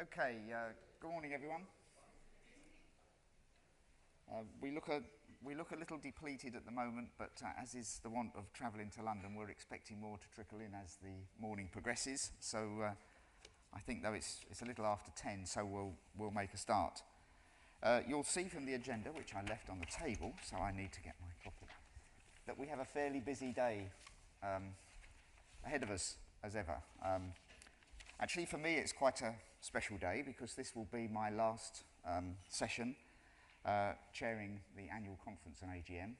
Okay, good morning everyone. We look a little depleted at the moment, but as is the wont of travelling to London, we're expecting more to trickle in as the morning progresses. So I think though it's a little after 10, so we'll make a start. You'll see from the agenda, which I left on the table, so I need to get my copy, that we have a fairly busy day ahead of us as ever. Actually, for me, it's quite a special day because this will be my last session chairing the annual Conference and AGM,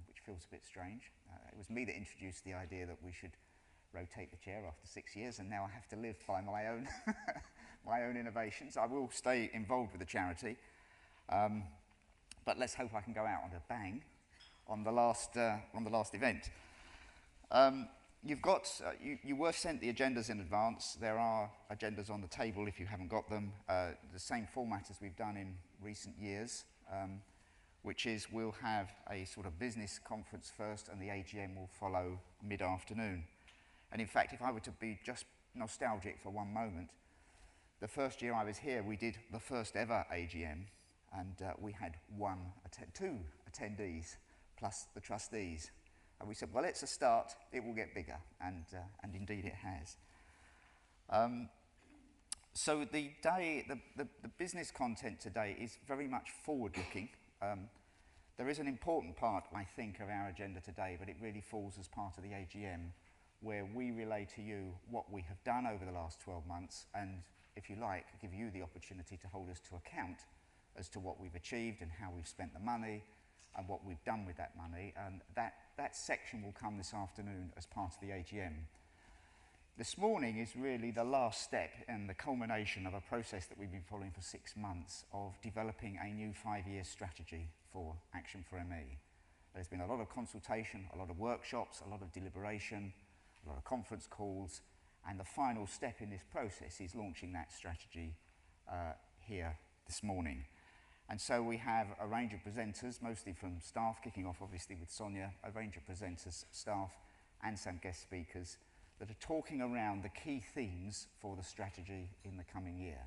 which feels a bit strange. It was me that introduced the idea that we should rotate the chair after 6 years, and now I have to live by my own my own innovations. I will stay involved with the charity, but let's hope I can go out on a bang on the last event. You were sent the agendas in advance. There are agendas on the table if you haven't got them. The same format as we've done in recent years, which is we'll have a sort of business conference first and the AGM will follow mid-afternoon. And in fact, if I were to be just nostalgic for one moment, the first year I was here, we did the first ever AGM, and we had two attendees plus the trustees. And we said, well, it's a start, it will get bigger, and indeed it has. So the business content today is very much forward-looking. There is an important part, I think, of our agenda today, but it really falls as part of the AGM, where we relay to you what we have done over the last 12 months, and, if you like, give you the opportunity to hold us to account as to what we've achieved and how we've spent the money, and what we've done with that money, and that section will come this afternoon as part of the AGM. This morning is really the last step and the culmination of a process that we've been following for 6 months of developing a new 5-year strategy for Action for ME. There's been a lot of consultation, a lot of workshops, a lot of deliberation, a lot of conference calls, and the final step in this process is launching that strategy here this morning. And so we have a range of presenters, mostly from staff, kicking off obviously with Sonya, a range of presenters, staff, and some guest speakers that are talking around the key themes for the strategy in the coming year.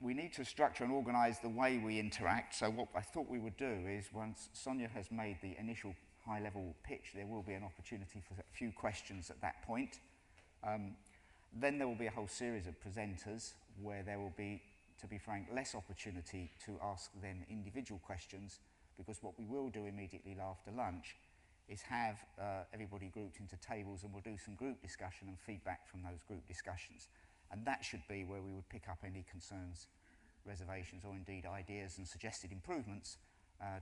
We need to structure and organise the way we interact, so what I thought we would do is, once Sonya has made the initial high-level pitch, there will be an opportunity for a few questions at that point. Then there will be a whole series of presenters where there will be, to be frank, less opportunity to ask them individual questions, because what we will do immediately after lunch is have everybody grouped into tables, and we'll do some group discussion and feedback from those group discussions. And that should be where we would pick up any concerns, reservations, or indeed ideas and suggested improvements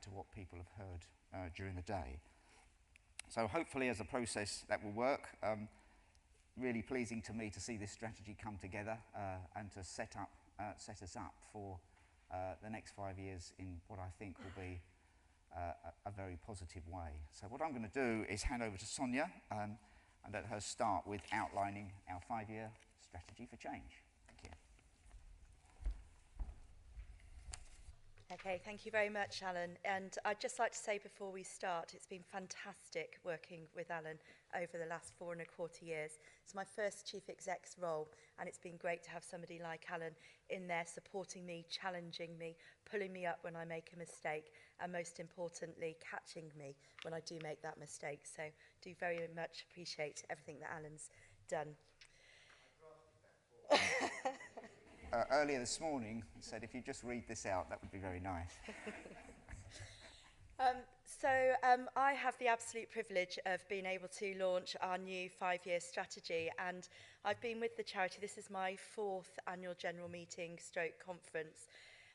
to what people have heard during the day. So hopefully as a process that will work. Really pleasing to me to see this strategy come together and to set us up for the next 5 years in what I think will be a very positive way. So what I'm going to do is hand over to Sonya and let her start with outlining our 5-year strategy for change. Thank you. Okay, thank you very much, Alan. And I'd just like to say before we start, it's been fantastic working with Alan over the last 4.25 years. It's my first chief exec's role, and it's been great to have somebody like Alan in there supporting me, challenging me, pulling me up when I make a mistake, and most importantly, catching me when I do make that mistake. So do very much appreciate everything that Alan's done. Earlier this morning, I said if you just read this out, that would be very nice. I have the absolute privilege of being able to launch our new 5-year strategy, and I've been with the charity. This is my 4th annual general meeting / conference.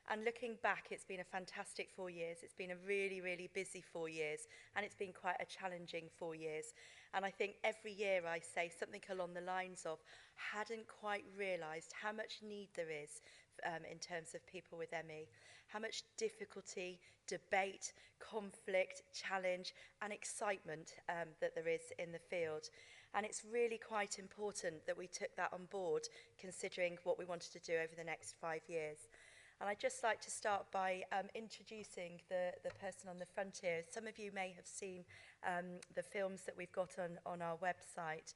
And looking back, it's been a fantastic 4 years. It's been a really, really busy 4 years, and it's been quite a challenging 4 years. And I think every year I say something along the lines of, hadn't quite realised how much need there is in terms of people with ME, how much difficulty, debate, conflict, challenge, and excitement that there is in the field. And it's really quite important that we took that on board, considering what we wanted to do over the next 5 years. And I'd just like to start by introducing the person on the front here. Some of you may have seen the films that we've got on our website.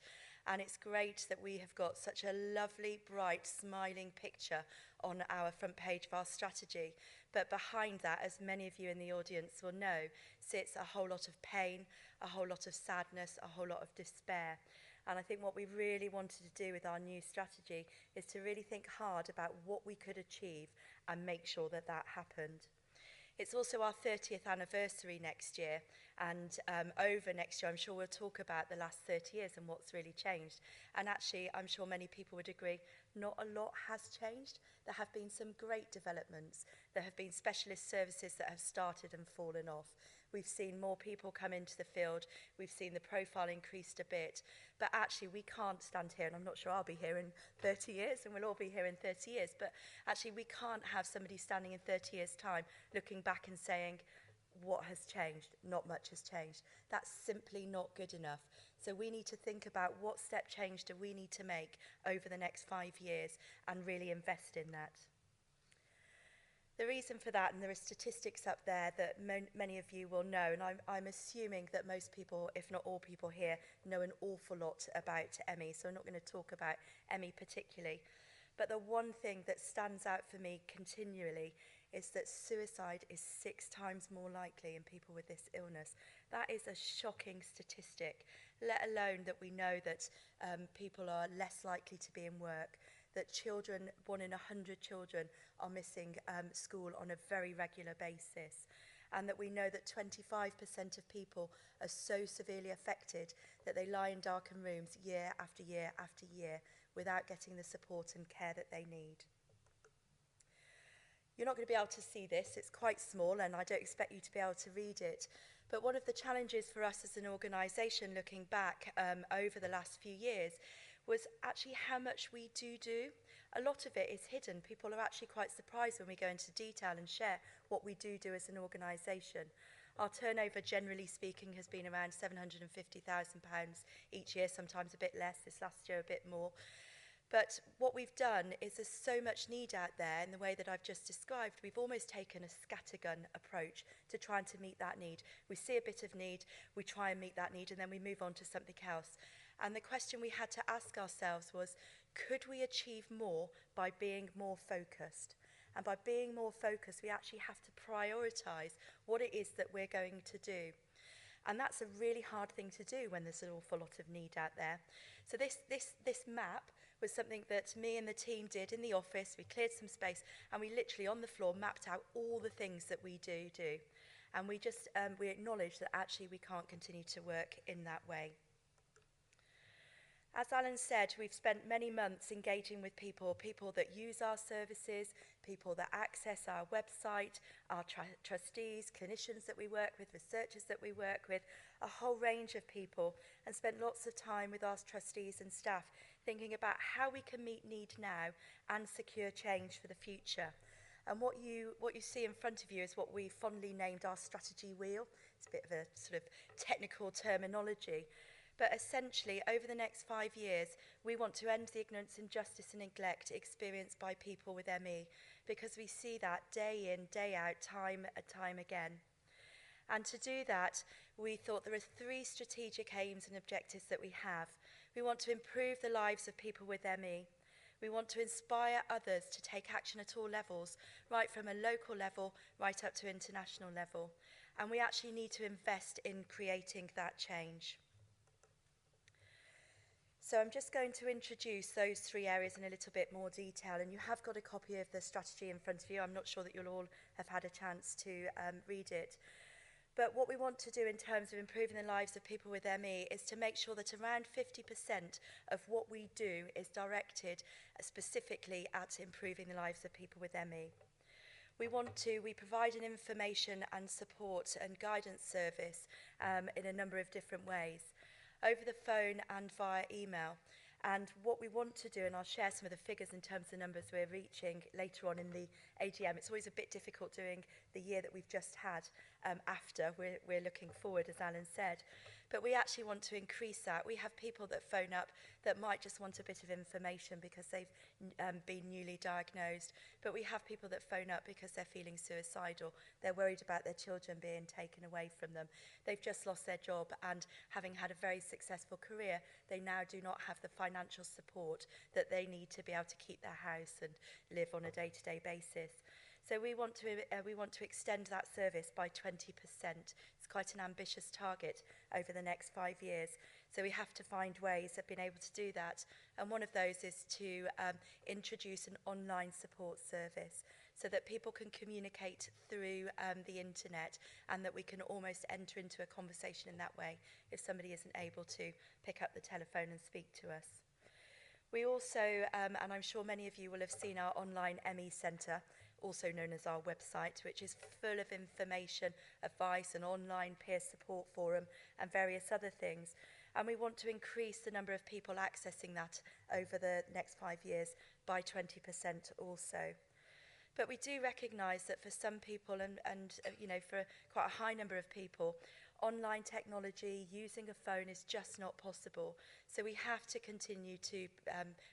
And it's great that we have got such a lovely, bright, smiling picture on our front page of our strategy. But behind that, as many of you in the audience will know, sits a whole lot of pain, a whole lot of sadness, a whole lot of despair. And I think what we really wanted to do with our new strategy is to really think hard about what we could achieve and make sure that that happened. It's also our 30th anniversary next year, and over next year I'm sure we'll talk about the last 30 years and what's really changed. And actually I'm sure many people would agree not a lot has changed. There have been some great developments. There have been specialist services that have started and fallen off. We've seen more people come into the field. We've seen the profile increased a bit. But actually, we can't stand here, and I'm not sure I'll be here in 30 years, and we'll all be here in 30 years. But actually, we can't have somebody standing in 30 years' time looking back and saying, what has changed? Not much has changed. That's simply not good enough. So we need to think about what step change do we need to make over the next 5 years and really invest in that. The reason for that, and there are statistics up there that many of you will know, and I'm assuming that most people, if not all people here, know an awful lot about M.E., so I'm not going to talk about M.E. particularly. But the one thing that stands out for me continually is that suicide is 6 times more likely in people with this illness. That is a shocking statistic, let alone that we know that people are less likely to be in work, that children, 1 in 100 children, are missing school on a very regular basis, and that we know that 25% of people are so severely affected that they lie in darkened rooms year after year after year without getting the support and care that they need. You're not going to be able to see this, it's quite small and I don't expect you to be able to read it, but one of the challenges for us as an organisation looking back over the last few years was actually how much we do. A lot of it is hidden. People are actually quite surprised when we go into detail and share what we do as an organisation. Our turnover, generally speaking, has been around £750,000 each year, sometimes a bit less, this last year a bit more. But what we've done is there's so much need out there in the way that I've just described. We've almost taken a scattergun approach to trying to meet that need. We see a bit of need, we try and meet that need, and then we move on to something else. And the question we had to ask ourselves was, could we achieve more by being more focused? And by being more focused, we actually have to prioritise what it is that we're going to do. And that's a really hard thing to do when there's an awful lot of need out there. So this map was something that me and the team did in the office. We cleared some space and we literally on the floor mapped out all the things that we do. And we just we acknowledge that actually we can't continue to work in that way. As Alan said, we've spent many months engaging with people that use our services, people that access our website, our trustees, clinicians that we work with, researchers that we work with, a whole range of people, and spent lots of time with our trustees and staff thinking about how we can meet need now and secure change for the future. And what you see in front of you is what we fondly named our strategy wheel. It's a bit of a sort of technical terminology. But essentially, over the next 5 years, we want to end the ignorance, injustice and neglect experienced by people with ME, because we see that day in, day out, time and time again. And to do that, we thought there are 3 strategic aims and objectives that we have. We want to improve the lives of people with ME. We want to inspire others to take action at all levels, right from a local level, right up to international level. And we actually need to invest in creating that change. So I'm just going to introduce those 3 areas in a little bit more detail, and you have got a copy of the strategy in front of you. I'm not sure that you'll all have had a chance to read it. But what we want to do in terms of improving the lives of people with ME is to make sure that around 50% of what we do is directed specifically at improving the lives of people with ME. We provide an information and support and guidance service in a number of different ways, over the phone and via email. And what we want to do, and I'll share some of the figures in terms of the numbers we're reaching later on in the AGM. It's always a bit difficult doing the year that we've just had after. We're looking forward, as Alan said. But we actually want to increase that. We have people that phone up that might just want a bit of information because they've been newly diagnosed. But we have people that phone up because they're feeling suicidal. They're worried about their children being taken away from them. They've just lost their job, and having had a very successful career, they now do not have the financial support that they need to be able to keep their house and live on a day-to-day basis. So we want to extend that service by 20%. It's quite an ambitious target over the next 5 years. So we have to find ways of being able to do that. And one of those is to introduce an online support service so that people can communicate through the internet, and that we can almost enter into a conversation in that way if somebody isn't able to pick up the telephone and speak to us. We also, and I'm sure many of you will have seen our online ME Centre, also known as our website, which is full of information, advice, an online peer support forum, and various other things. And we want to increase the number of people accessing that over the next 5 years by 20% also. But we do recognise that for some people, and you know, for quite a high number of people, online technology, using a phone is just not possible. So we have to continue to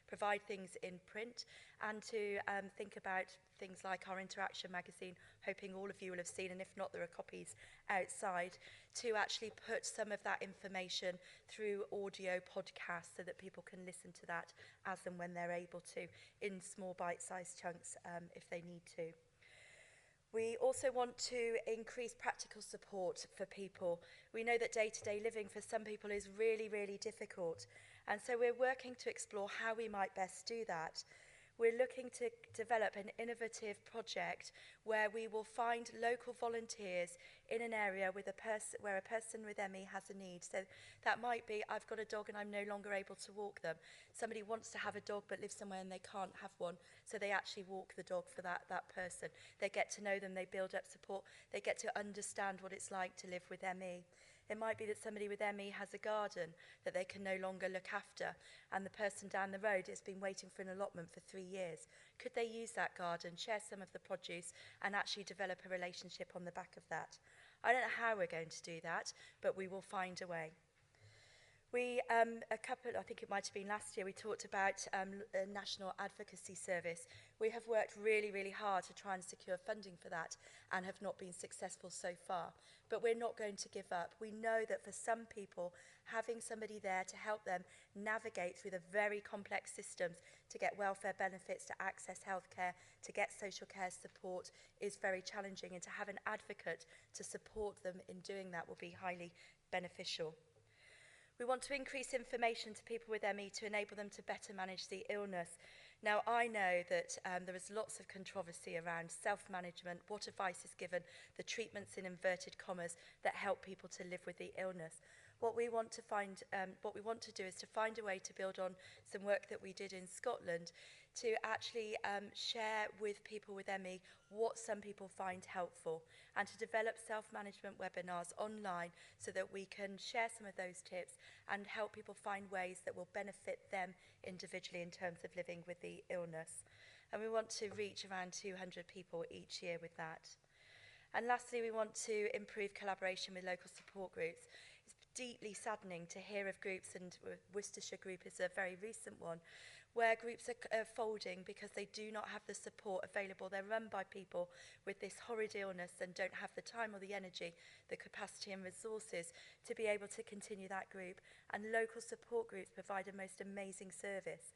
provide things in print, and to think about things like our Interaction magazine, hoping all of you will have seen, and if not, there are copies outside, to actually put some of that information through audio podcasts so that people can listen to that as and when they're able to, in small bite-sized chunks if they need to. We also want to increase practical support for people. We know that day-to-day living for some people is really, really difficult. And so we're working to explore how we might best do that. We're looking to develop an innovative project where we will find local volunteers in an area with where a person with ME has a need. So that might be, I've got a dog and I'm no longer able to walk them. Somebody wants to have a dog but lives somewhere and they can't have one, so they actually walk the dog for that person. They get to know them, they build up support, they get to understand what it's like to live with ME. It might be that somebody with ME has a garden that they can no longer look after, and the person down the road has been waiting for an allotment for 3 years. Could they use that garden, share some of the produce, and actually develop a relationship on the back of that? I don't know how we're going to do that, but we will find a way. We, I think it might have been last year, we talked about a national advocacy service. We have worked really, really hard to try and secure funding for that and have not been successful so far. But we're not going to give up. We know that for some people, having somebody there to help them navigate through the very complex systems to get welfare benefits, to access healthcare, to get social care support is very challenging, and to have an advocate to support them in doing that will be highly beneficial. We want to increase information to people with ME to enable them to better manage the illness. Now, I know that there is lots of controversy around self-management, what advice is given, the treatments in inverted commas that help people to live with the illness. What we want to do is to find a way to build on some work that we did in Scotland to actually share with people with ME what some people find helpful, and to develop self-management webinars online so that we can share some of those tips and help people find ways that will benefit them individually in terms of living with the illness. And we want to reach around 200 people each year with that. And lastly, we want to improve collaboration with local support groups. It's deeply saddening to hear of groups, and Worcestershire Group is a very recent one, where groups are folding because they do not have the support available. They're run by people with this horrid illness and don't have the time or the energy, the capacity and resources to be able to continue that group. And local support groups provide a most amazing service.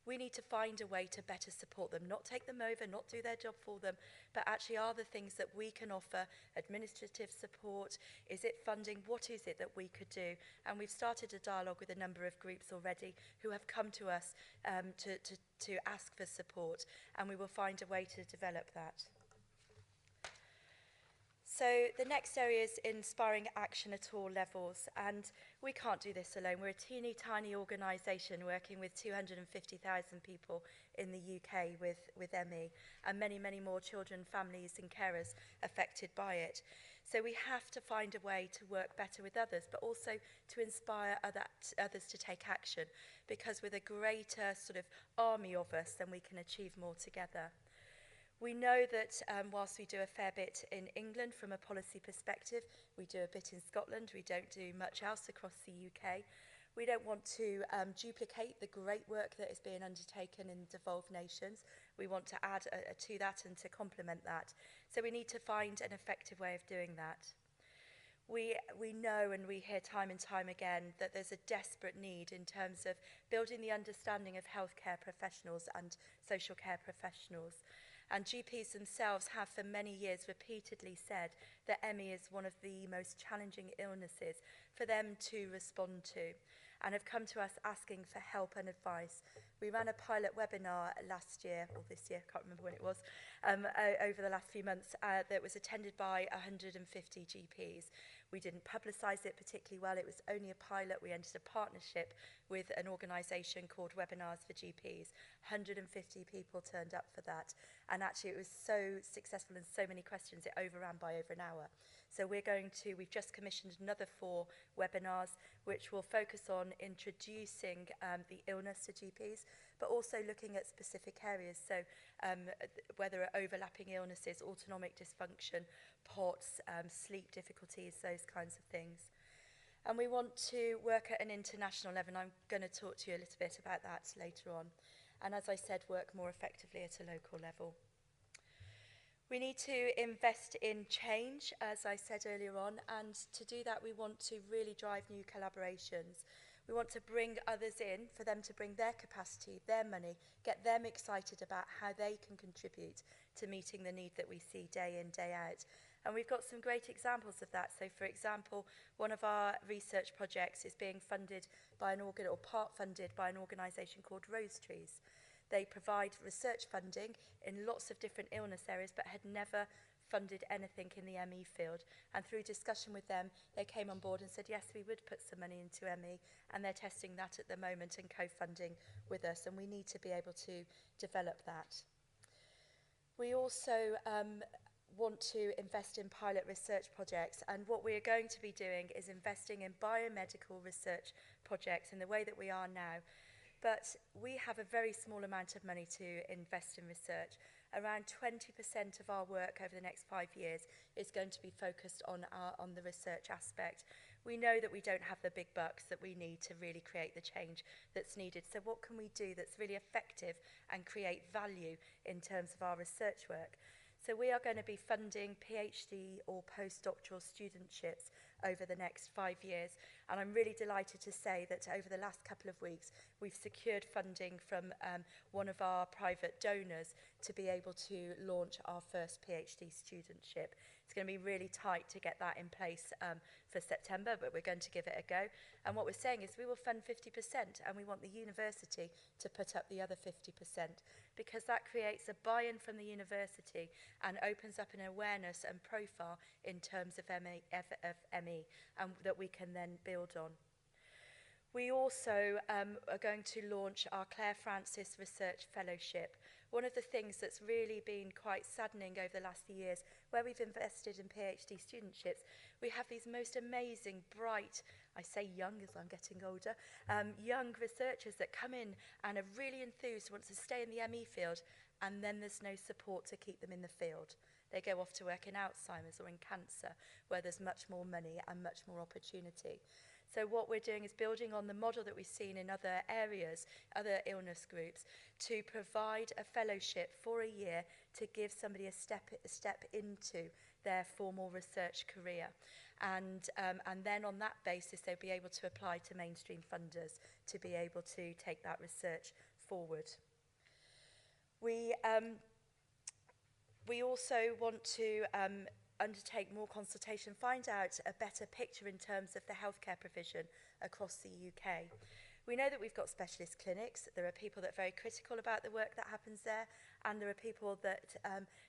We need to find a way to better support them, not take them over, not do their job for them, but actually are the things that we can offer, administrative support, is it funding, what is it that we could do? And we've started a dialogue with a number of groups already who have come to us to ask for support, and we will find a way to develop that. So the next area is inspiring action at all levels, and we can't do this alone. We're a teeny tiny organisation working with 250,000 people in the UK with ME, and many, many more children, families and carers affected by it. So we have to find a way to work better with others, but also to inspire others to take action, because with a greater sort of army of us, then we can achieve more together. We know that whilst we do a fair bit in England from a policy perspective, we do a bit in Scotland, we don't do much else across the UK. We don't want to duplicate the great work that is being undertaken in devolved nations. We want to add to that and to complement that. So we need to find an effective way of doing that. We know and we hear time and time again that there's a desperate need in terms of building the understanding of healthcare professionals and social care professionals. And GPs themselves have for many years repeatedly said that ME is one of the most challenging illnesses for them to respond to, and have come to us asking for help and advice. We ran a pilot webinar last year, or this year, I can't remember when it was, over the last few months that was attended by 150 GPs. We didn't publicise it particularly well. It was only a pilot. We entered a partnership with an organisation called Webinars for GPs. 150 people turned up for that. And actually it was so successful and so many questions, it overran by over an hour. So we've just commissioned another 4 webinars, which will focus on introducing the illness to GPs, but also looking at specific areas. So whether overlapping illnesses, autonomic dysfunction, POTS, sleep difficulties, those kinds of things. And we want to work at an international level, and I'm going to talk to you a little bit about that later on. And as I said, work more effectively at a local level. We need to invest in change, as I said earlier on, and to do that we want to really drive new collaborations. We want to bring others in, for them to bring their capacity, their money, get them excited about how they can contribute to meeting the need that we see day in, day out. And we've got some great examples of that. So, for example, one of our research projects is being funded by an part funded by an organisation called Rose Trees. They provide research funding in lots of different illness areas, but had never funded anything in the ME field. And through discussion with them, they came on board and said, yes, we would put some money into ME, and they're testing that at the moment and co-funding with us, and we need to be able to develop that. We also want to invest in pilot research projects, and what we're going to be doing is investing in biomedical research projects in the way that we are now. But we have a very small amount of money to invest in research. Around 20% of our work over the next 5 years is going to be focused on the research aspect. We know that we don't have the big bucks that we need to really create the change that's needed. So what can we do that's really effective and create value in terms of our research work? So we are going to be funding PhD or postdoctoral studentships over the next 5 years. And I'm really delighted to say that over the last couple of weeks, we've secured funding from one of our private donors to be able to launch our first PhD studentship. It's going to be really tight to get that in place for September, but we're going to give it a go. And what we're saying is we will fund 50%, and we want the university to put up the other 50%, because that creates a buy-in from the university and opens up an awareness and profile in terms of ME and that we can then build on. We also are going to launch our Clare Francis Research Fellowship. One of the things that's really been quite saddening over the last few years, where we've invested in PhD studentships, we have these most amazing, bright, I say young as I'm getting older, young researchers that come in and are really enthused, want to stay in the ME field, and then there's no support to keep them in the field. They go off to work in Alzheimer's or in cancer, where there's much more money and much more opportunity. So what we're doing is building on the model that we've seen in other areas, other illness groups, to provide a fellowship for a year to give somebody a step into their formal research career. And then on that basis, they'll be able to apply to mainstream funders to be able to take that research forward. We also want to undertake more consultation, find out a better picture in terms of the healthcare provision across the UK. We know that we've got specialist clinics. There are people that are very critical about the work that happens there, and there are people that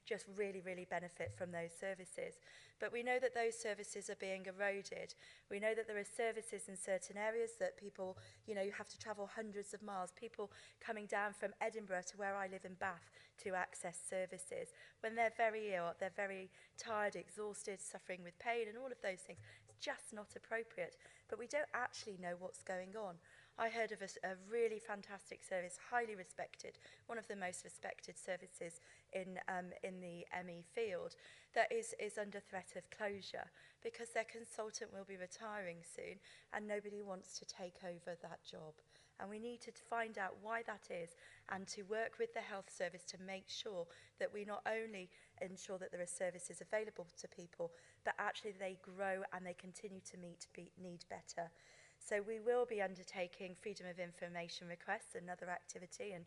just really, really benefit from those services. But we know that those services are being eroded. We know that there are services in certain areas that people, you have to travel hundreds of miles, people coming down from Edinburgh to where I live in Bath to access services. When they're very ill, they're very tired, exhausted, suffering with pain and all of those things. It's just not appropriate. But we don't actually know what's going on. I heard of a really fantastic service, highly respected, one of the most respected services in the ME field, that is under threat of closure because their consultant will be retiring soon and nobody wants to take over that job. And we need to find out why that is and to work with the health service to make sure that we not only ensure that there are services available to people, but actually they grow and they continue to need better. So we will be undertaking freedom of information requests, another activity, and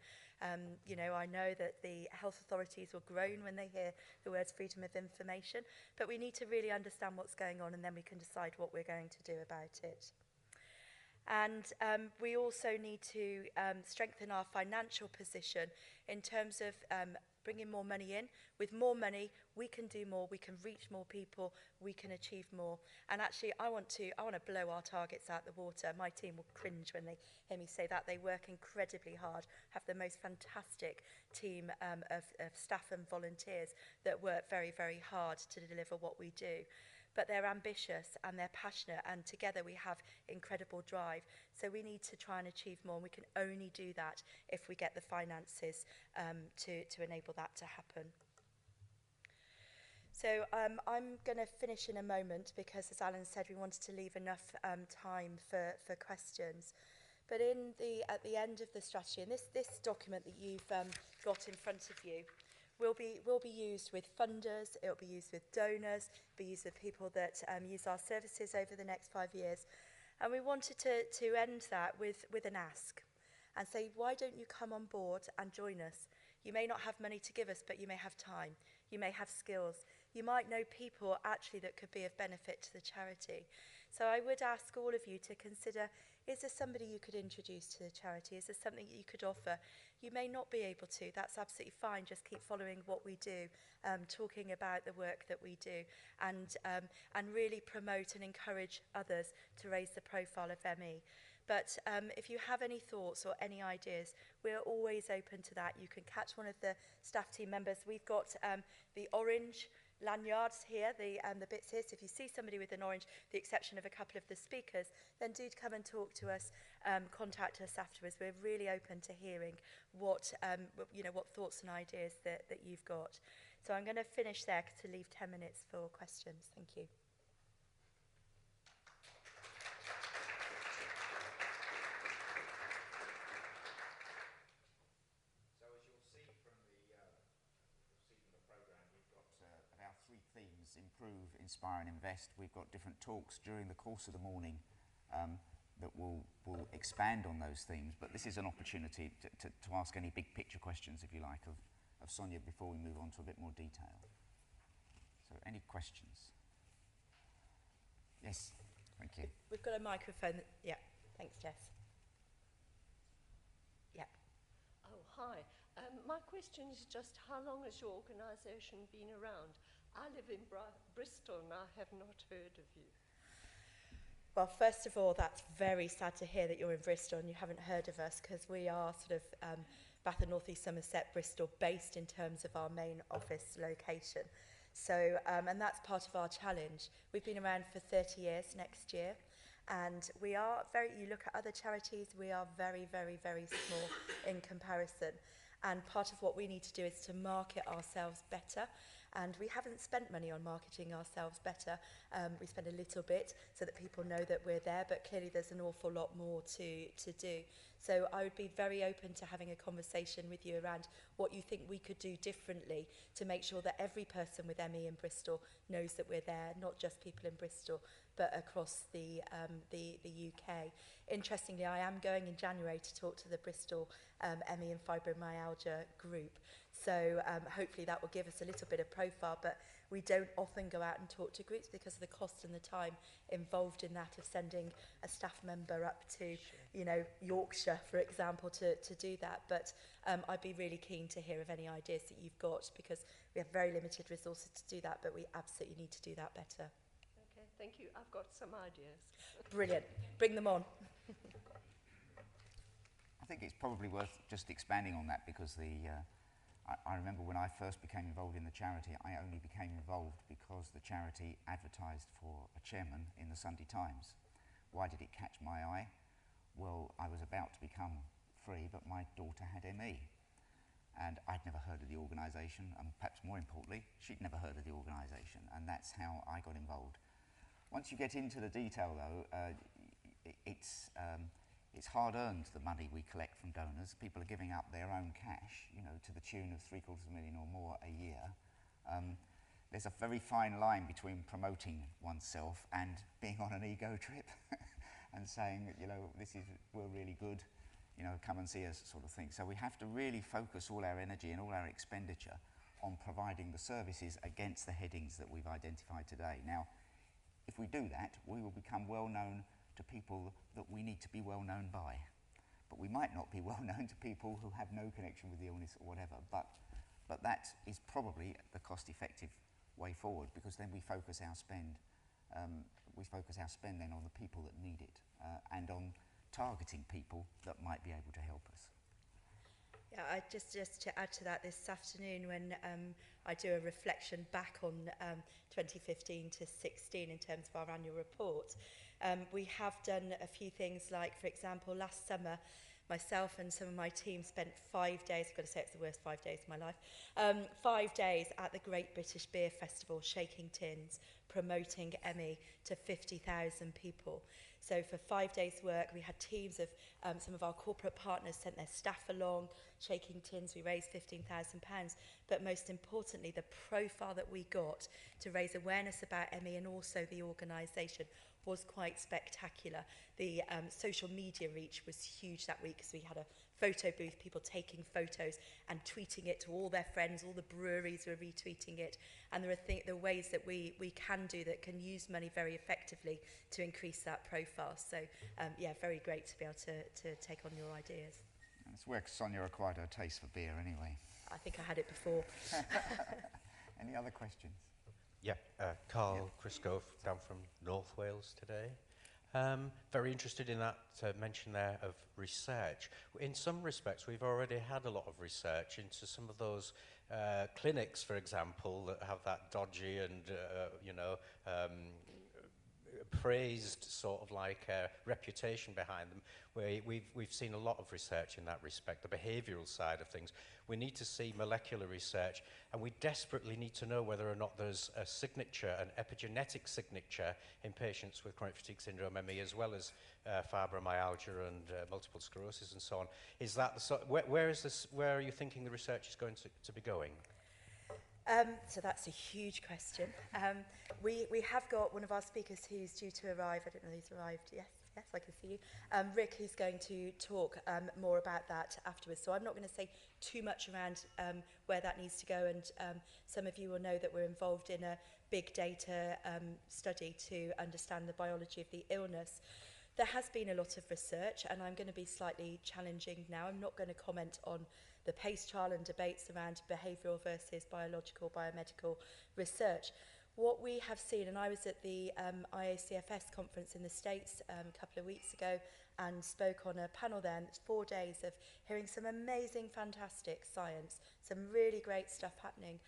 you know, I know that the health authorities will groan when they hear the words freedom of information, but we need to really understand what's going on and then we can decide what we're going to do about it. And we also need to strengthen our financial position in terms of bringing more money in. With more money, we can do more, we can reach more people, we can achieve more. And actually, I want to blow our targets out the water. My team will cringe when they hear me say that. They work incredibly hard, have the most fantastic team of staff and volunteers that work very, very hard to deliver what we do. But they're ambitious and they're passionate, and together we have incredible drive. So we need to try and achieve more, and we can only do that if we get the finances to enable that to happen. So I'm going to finish in a moment because, as Alan said, we wanted to leave enough time for questions. But at the end of the strategy, and this document that you've got in front of you, will be used with funders, it will be used with donors, be used with people that use our services over the next 5 years. And we wanted to end that with an ask and say, why don't you come on board and join us? You may not have money to give us, but you may have time. You may have skills. You might know people actually that could be of benefit to the charity. So I would ask all of you to consider, is there somebody you could introduce to the charity? Is there something that you could offer? You may not be able to. That's absolutely fine. Just keep following what we do, talking about the work that we do, and really promote and encourage others to raise the profile of ME. But if you have any thoughts or any ideas, we're always open to that. You can catch one of the staff team members. We've got the orange lanyards here, the bits here. So if you see somebody with an orange, the exception of a couple of the speakers, then do come and talk to us, contact us afterwards. We're really open to hearing what thoughts and ideas that you've got. So I'm going to finish there to leave 10 minutes for questions. Thank you. Themes: improve, inspire and invest. We've got different talks during the course of the morning that will expand on those themes, but this is an opportunity to ask any big picture questions, if you like, of Sonya before we move on to a bit more detail. So any questions? Yes, thank you. We've got a microphone. Yeah, thanks, Jess. Yeah. Oh, hi. My question is just, how long has your organisation been around? I live in Bristol and I have not heard of you. Well, first of all, that's very sad to hear that you're in Bristol and you haven't heard of us, because we are sort of Bath and North East Somerset, Bristol based in terms of our main office location. So, and that's part of our challenge. We've been around for 30 years next year. And we are you look at other charities, we are very, very, very small in comparison. And part of what we need to do is to market ourselves better. And we haven't spent money on marketing ourselves better. We spend a little bit so that people know that we're there, but clearly there's an awful lot more to do. So I would be very open to having a conversation with you around what you think we could do differently to make sure that every person with ME in Bristol knows that we're there, not just people in Bristol, but across the UK. Interestingly, I am going in January to talk to the Bristol ME and fibromyalgia group. So hopefully that will give us a little bit of profile, but we don't often go out and talk to groups because of the cost and the time involved in that, of sending a staff member up to, you know, Yorkshire, for example, to do that. But I'd be really keen to hear of any ideas that you've got, because we have very limited resources to do that, but we absolutely need to do that better. Okay, thank you. I've got some ideas. Brilliant. Bring them on. I think it's probably worth just expanding on that, because I remember when I first became involved in the charity, I only became involved because the charity advertised for a chairman in the Sunday Times. Why did it catch my eye? well, I was about to become free, but my daughter had ME. And I'd never heard of the organisation, and perhaps more importantly, she'd never heard of the organisation, and that's how I got involved. Once you get into the detail, though, it's hard-earned, the money we collect from donors. People are giving up their own cash, you know, to the tune of £750,000 or more a year. There's a very fine line between promoting oneself and being on an ego trip and saying, you know, we're really good, you know, come and see us, sort of thing. So we have to really focus all our energy and all our expenditure on providing the services against the headings that we've identified today. Now, if we do that, we will become well known to people that we need to be well known by. But we might not be well known to people who have no connection with the illness or whatever. But that is probably the cost-effective way forward, because then we focus our spend. We focus our spend then on the people that need it, and on targeting people that might be able to help us. Yeah, just to add to that, this afternoon when I do a reflection back on 2015 to 16 in terms of our annual report, we have done a few things like, for example, last summer, myself and some of my team spent 5 days, I've got to say it's the worst 5 days of my life, 5 days at the Great British Beer Festival, shaking tins, promoting ME to 50,000 people. So for 5 days' work, we had teams of some of our corporate partners sent their staff along, shaking tins. We raised £15,000. But most importantly, the profile that we got to raise awareness about ME and also the organisation was quite spectacular. The social media reach was huge that week, because we had a photo booth, people taking photos and tweeting it to all their friends. All the breweries were retweeting it, and there are ways that we can do that, can use money very effectively to increase that profile. So yeah, very great to be able to take on your ideas. And it's where Sonya acquired her taste for beer anyway. I think I had it before. Any other questions? Yeah, Carl Criscove down from North Wales today. Very interested in that mention there of research. In some respects, we've already had a lot of research into some of those clinics, for example, that have that dodgy and, praised sort of like reputation behind them, where we've seen a lot of research in that respect, the behavioural side of things. We need to see molecular research, and we desperately need to know whether or not there's a signature, an epigenetic signature in patients with chronic fatigue syndrome, ME, as well as fibromyalgia and multiple sclerosis and so on. Is that the where are you thinking the research is going to be going? So that's a huge question. We have got one of our speakers who's due to arrive. I don't know who's arrived. Yes, I can see you. Rick, who's going to talk more about that afterwards. So I'm not going to say too much around where that needs to go. And some of you will know that we're involved in a big data study to understand the biology of the illness. There has been a lot of research, and I'm going to be slightly challenging now. I'm not going to comment on the PACE trial and debates around behavioural versus biological, biomedical research. What we have seen, and I was at the IACFS conference in the States a couple of weeks ago and spoke on a panel there, and it's 4 days of hearing some amazing, fantastic science, some really great stuff happening.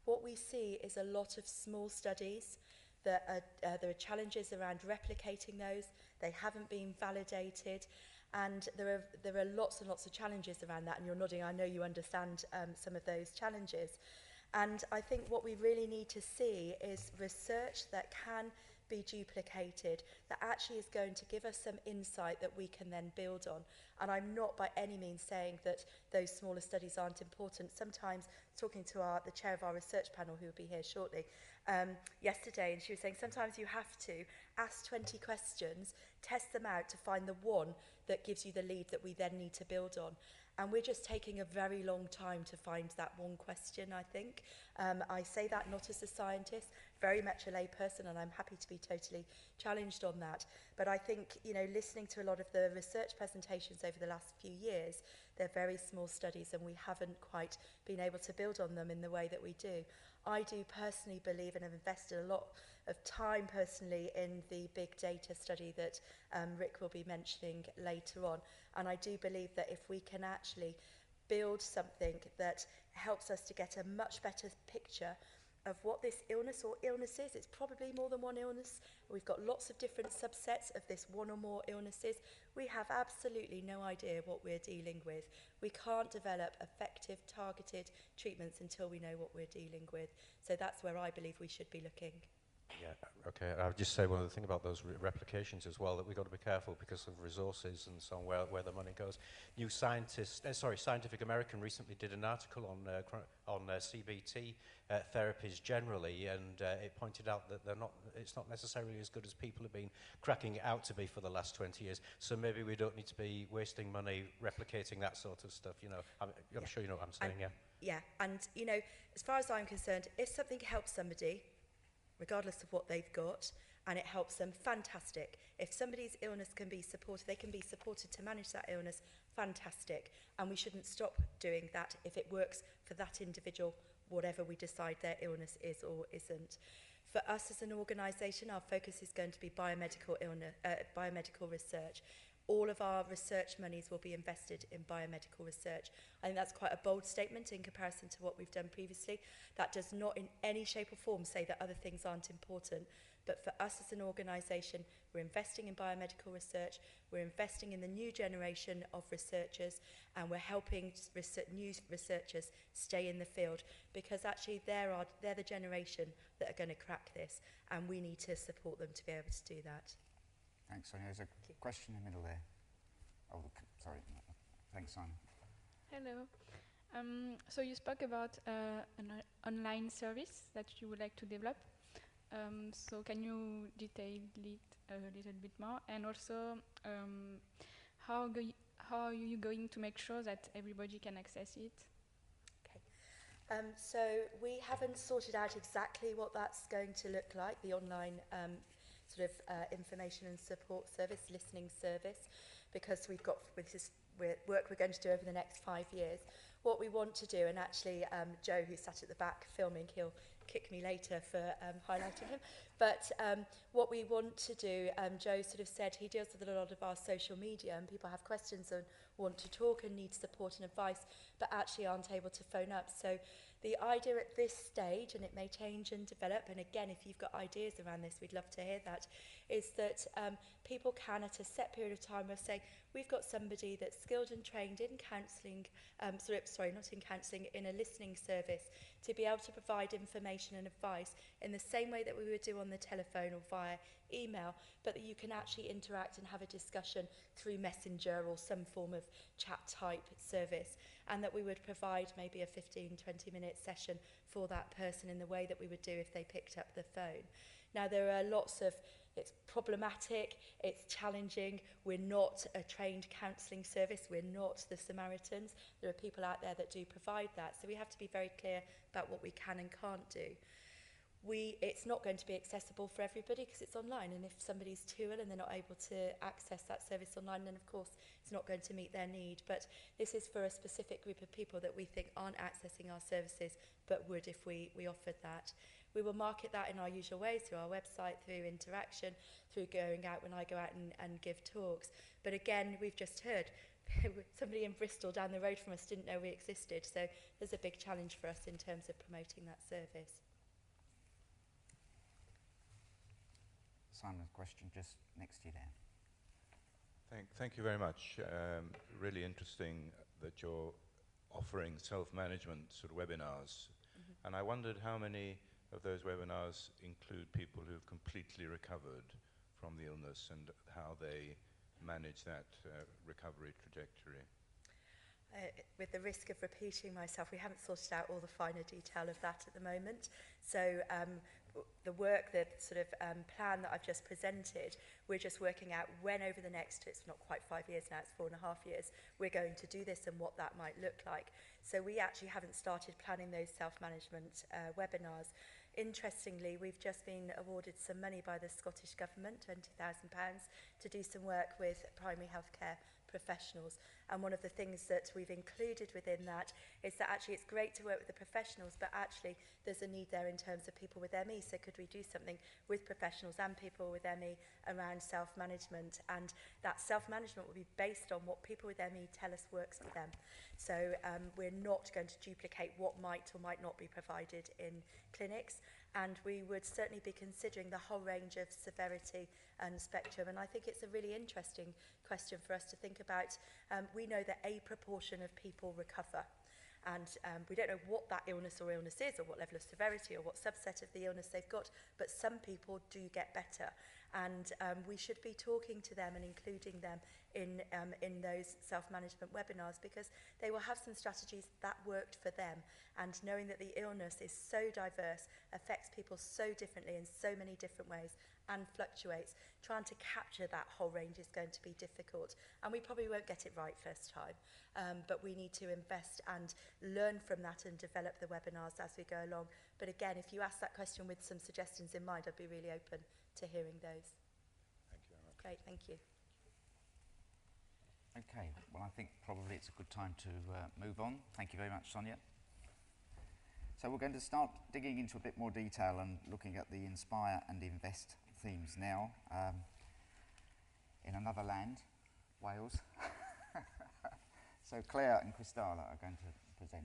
What we see is a lot of small studies. There are challenges around replicating those. They haven't been validated. And there are lots and lots of challenges around that, and you're nodding, I know you understand some of those challenges. And I think what we really need to see is research that can be duplicated, that actually is going to give us some insight that we can then build on. And I'm not by any means saying that those smaller studies aren't important. Sometimes, talking to the chair of our research panel, who will be here shortly, yesterday, and she was saying sometimes you have to ask 20 questions, test them out to find the one that gives you the lead that we then need to build on. And we're just taking a very long time to find that one question, I think. I say that not as a scientist, very much a lay person, and I'm happy to be totally challenged on that. But I think, listening to a lot of the research presentations over the last few years, they're very small studies, and we haven't quite been able to build on them in the way that we do. I do personally believe, and have invested a lot of time personally in the big data study that Rick will be mentioning later on. And I do believe that if we can actually build something that helps us to get a much better picture of what this illness or illness is. It's probably more than one illness. We've got lots of different subsets of this one or more illnesses. We have absolutely no idea what we're dealing with. We can't develop effective, targeted treatments until we know what we're dealing with. So that's where I believe we should be looking. Yeah, okay. I'll just say one other thing about those replications as well, that we've got to be careful because of resources and so on, where the money goes. Scientific American recently did an article on CBT therapies generally, and it pointed out that it's not necessarily as good as people have been cracking it out to be for the last 20 years. So maybe we don't need to be wasting money replicating that sort of stuff. You know, I'm sure you know what I'm saying. Yeah, and you know, as far as I'm concerned, if something helps somebody, regardless of what they've got, and it helps them, fantastic. If somebody's illness can be supported, they can be supported to manage that illness, fantastic. And we shouldn't stop doing that if it works for that individual, whatever we decide their illness is or isn't. For us as an organisation, our focus is going to be biomedical research. All of our research monies will be invested in biomedical research. I think that's quite a bold statement in comparison to what we've done previously. That does not in any shape or form say that other things aren't important. But for us as an organisation, we're investing in biomedical research, we're investing in the new generation of researchers, and we're helping new researchers stay in the field, because actually they're the generation that are going to crack this, and we need to support them to be able to do that. Thanks, Sonia. There's a question in the middle there. Oh, sorry. Thanks, Simon. Hello. So you spoke about an online service that you would like to develop. So can you detail it a little bit more? And also, how are you going to make sure that everybody can access it? Okay. So we haven't sorted out exactly what that's going to look like, the online sort of information and support service, listening service, because we've got work we're going to do over the next 5 years. What we want to do, and actually Joe, who's sat at the back filming, he'll kick me later for highlighting him, but what we want to do, Joe sort of said he deals with a lot of our social media, and people have questions and want to talk and need support and advice, but actually aren't able to phone up. So the idea at this stage, and it may change and develop, and again, if you've got ideas around this, we'd love to hear that, is that people can, at a set period of time, will say, we've got somebody that's skilled and trained in counselling, in a listening service, to be able to provide information and advice in the same way that we would do on the telephone or via email, but that you can actually interact and have a discussion through Messenger or some form of chat type service, and that we would provide maybe a 15-20 minute session for that person in the way that we would do if they picked up the phone. Now, there are lots of, it's problematic, it's challenging, we're not a trained counselling service, we're not the Samaritans, there are people out there that do provide that, so we have to be very clear about what we can and can't do. It's not going to be accessible for everybody because it's online, and if somebody's too ill and they're not able to access that service online, then of course it's not going to meet their need. But this is for a specific group of people that we think aren't accessing our services but would if we offered that. We will market that in our usual ways, through our website, through interaction, through going out when I go out and give talks. But again, we've just heard somebody in Bristol down the road from us didn't know we existed, so there's a big challenge for us in terms of promoting that service. Simon's question just next to you there. Thank you very much. Really interesting that you're offering self-management sort of webinars. Mm-hmm. And I wondered how many of those webinars include people who've completely recovered from the illness and how they manage that recovery trajectory. With the risk of repeating myself, we haven't sorted out all the finer detail of that at the moment. So the work, the sort of plan that I've just presented, we're just working out when over the next, it's not quite 5 years now, it's 4.5 years, we're going to do this and what that might look like. So we actually haven't started planning those self-management webinars. Interestingly, we've just been awarded some money by the Scottish Government, £20,000, to do some work with primary healthcare professionals. And one of the things that we've included within that is that actually it's great to work with the professionals, but actually there's a need there in terms of people with ME. So could we do something with professionals and people with ME around self-management? And that self-management will be based on what people with ME tell us works for them. So we're not going to duplicate what might or might not be provided in clinics. And we would certainly be considering the whole range of severity and spectrum. And I think it's a really interesting question for us to think about. We know that a proportion of people recover. And we don't know what that illness or illness is, or what level of severity, or what subset of the illness they've got, but some people do get better. And we should be talking to them and including them in those self-management webinars, because they will have some strategies that worked for them. And knowing that the illness is so diverse, affects people so differently in so many different ways, and fluctuates, trying to capture that whole range is going to be difficult. And we probably won't get it right first time, but we need to invest and learn from that and develop the webinars as we go along. But again, if you ask that question with some suggestions in mind, I'd be really open to hearing those. Thank you very much. Great, thank you. Okay, well, I think probably it's a good time to move on. Thank you very much, Sonya. So we're going to start digging into a bit more detail and looking at the Inspire and Invest themes now. In another land, Wales. So Clare and Christalla are going to present.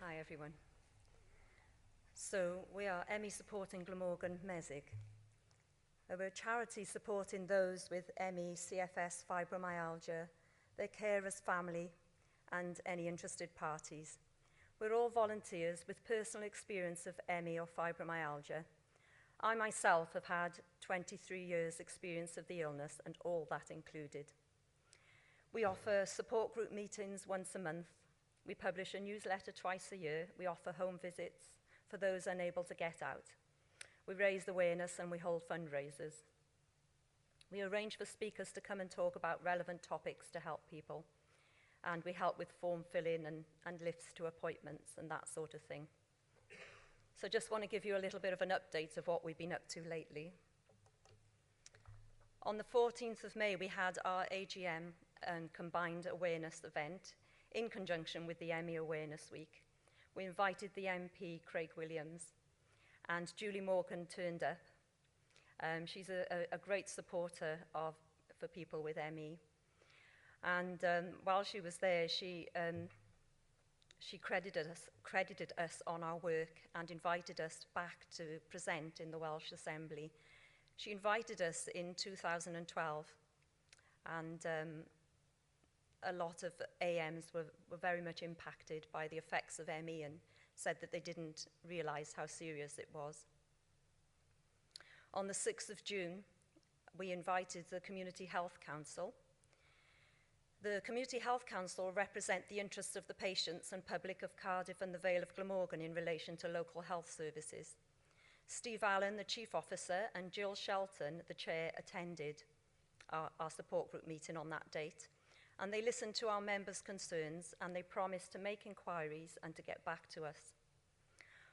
Hi everyone. So we are M.E.Support in Glamorgan, Mesig. We're a charity supporting those with ME, CFS, fibromyalgia, their carers, family, and any interested parties. We're all volunteers with personal experience of ME or fibromyalgia. I myself have had 23 years experience of the illness, and all that included. We offer support group meetings once a month. We publish a newsletter twice a year. We offer home visits for those unable to get out. We raise awareness and we hold fundraisers. We arrange for speakers to come and talk about relevant topics to help people. And we help with form filling and lifts to appointments and that sort of thing. So just want to give you a little bit of an update of what we've been up to lately. On the 14th of May, we had our AGM and combined awareness event in conjunction with the ME Awareness Week. We invited the MP, Craig Williams, and Julie Morgan turned up. She's a great supporter for people with ME. And while she was there, she credited us on our work and invited us back to present in the Welsh Assembly. She invited us in 2012, and a lot of AMs were very much impacted by the effects of ME and said that they didn't realise how serious it was. On the 6th of June, we invited the Community Health Council. The Community Health Council represent the interests of the patients and public of Cardiff and the Vale of Glamorgan in relation to local health services. Steve Allen, the Chief Officer, and Jill Shelton, the Chair, attended our support group meeting on that date. And they listened to our members' concerns and they promised to make inquiries and to get back to us.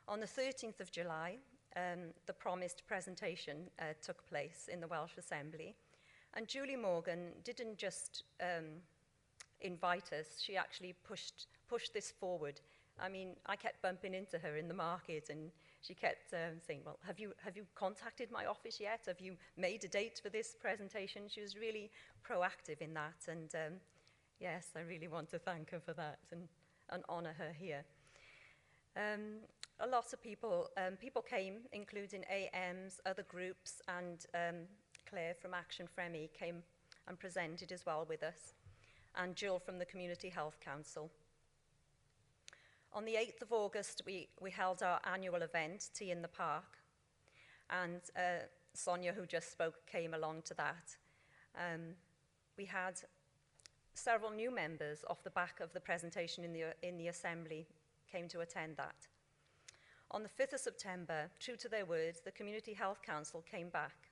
On the 13th of July, the promised presentation took place in the Welsh Assembly. And Julie Morgan didn't just invite us, she actually pushed this forward. I mean, I kept bumping into her in the market and she kept saying, well, have you contacted my office yet? Have you made a date for this presentation? She was really proactive in that, and yes, I really want to thank her for that and honour her here. A lot of people came, including AMs, other groups, and Clare from Action for ME came and presented as well with us, and Jill from the Community Health Council. On the 8th of August, we held our annual event, Tea in the Park, and Sonya, who just spoke, came along to that. We had several new members off the back of the presentation in the Assembly came to attend that. On the 5th of September, true to their words, the Community Health Council came back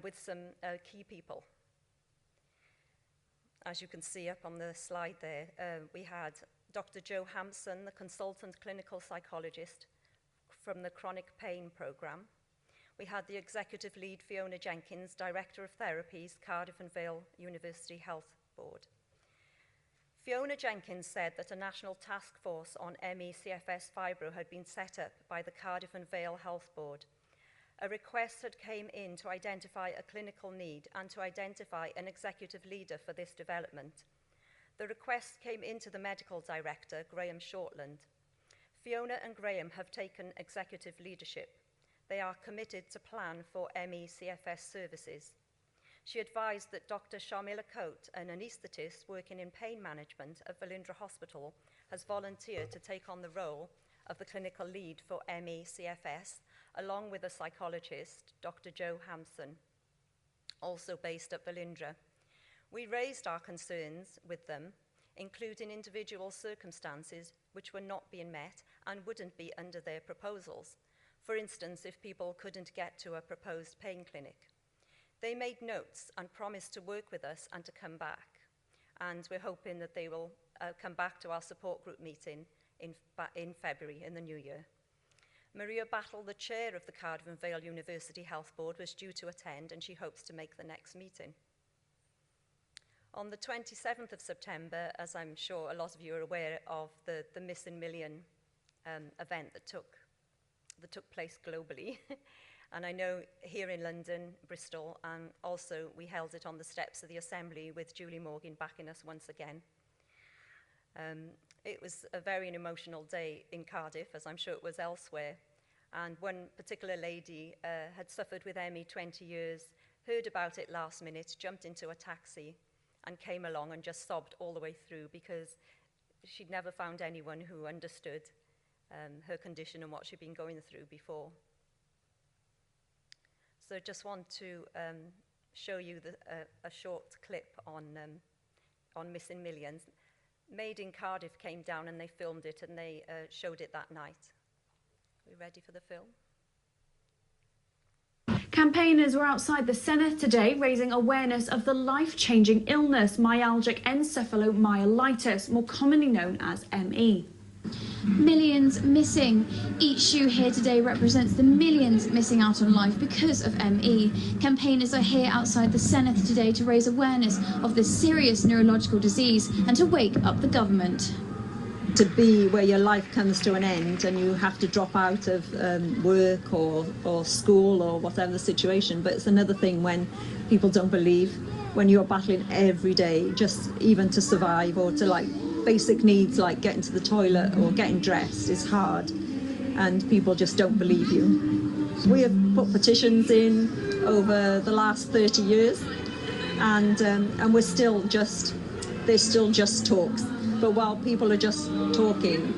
with some key people. As you can see up on the slide there, we had Dr. Joe Hampson, the consultant clinical psychologist from the Chronic Pain Programme. We had the executive lead, Fiona Jenkins, Director of Therapies, Cardiff and Vale University Health Board. Fiona Jenkins said that a national task force on ME/CFS fibro had been set up by the Cardiff and Vale Health Board. A request had come in to identify a clinical need and to identify an executive leader for this development. The request came into the medical director, Graham Shortland. Fiona and Graham have taken executive leadership. They are committed to plan for ME/CFS services. She advised that Dr. Sharmila Coate, an anaesthetist working in pain management at Velindre Hospital, has volunteered to take on the role of the clinical lead for ME/CFS, along with a psychologist, Dr. Joe Hampson, also based at Velindre. We raised our concerns with them, including individual circumstances which were not being met and wouldn't be under their proposals. For instance, if people couldn't get to a proposed pain clinic. They made notes and promised to work with us and to come back. And we're hoping that they will come back to our support group meeting in February, in the new year. Maria Battle, the chair of the Cardiff and Vale University Health Board, was due to attend, and she hopes to make the next meeting. On the 27th of September, as I'm sure a lot of you are aware of, the Missing Million event that took place globally. And I know here in London, Bristol, and also we held it on the steps of the Assembly with Julie Morgan backing us once again. It was a very emotional day in Cardiff, as I'm sure it was elsewhere. And one particular lady had suffered with ME 20 years, heard about it last minute, jumped into a taxi and came along and just sobbed all the way through because she'd never found anyone who understood her condition and what she'd been going through before. So I just want to show you a short clip on Missing Millions. Made in Cardiff came down and they filmed it and they showed it that night. Are we ready for the film? Campaigners were outside the Senate today raising awareness of the life-changing illness, myalgic encephalomyelitis, more commonly known as ME. Millions missing. Each shoe here today represents the millions missing out on life because of ME. Campaigners are here outside the Senate today to raise awareness of this serious neurological disease and to wake up the government. To be where your life comes to an end and you have to drop out of work or school or whatever the situation, but it's another thing when people don't believe, when you're battling every day just even to survive or to like basic needs like getting to the toilet or getting dressed is hard and people just don't believe you. We have put petitions in over the last 30 years and we're still just, they're still just talks. But while people are just talking,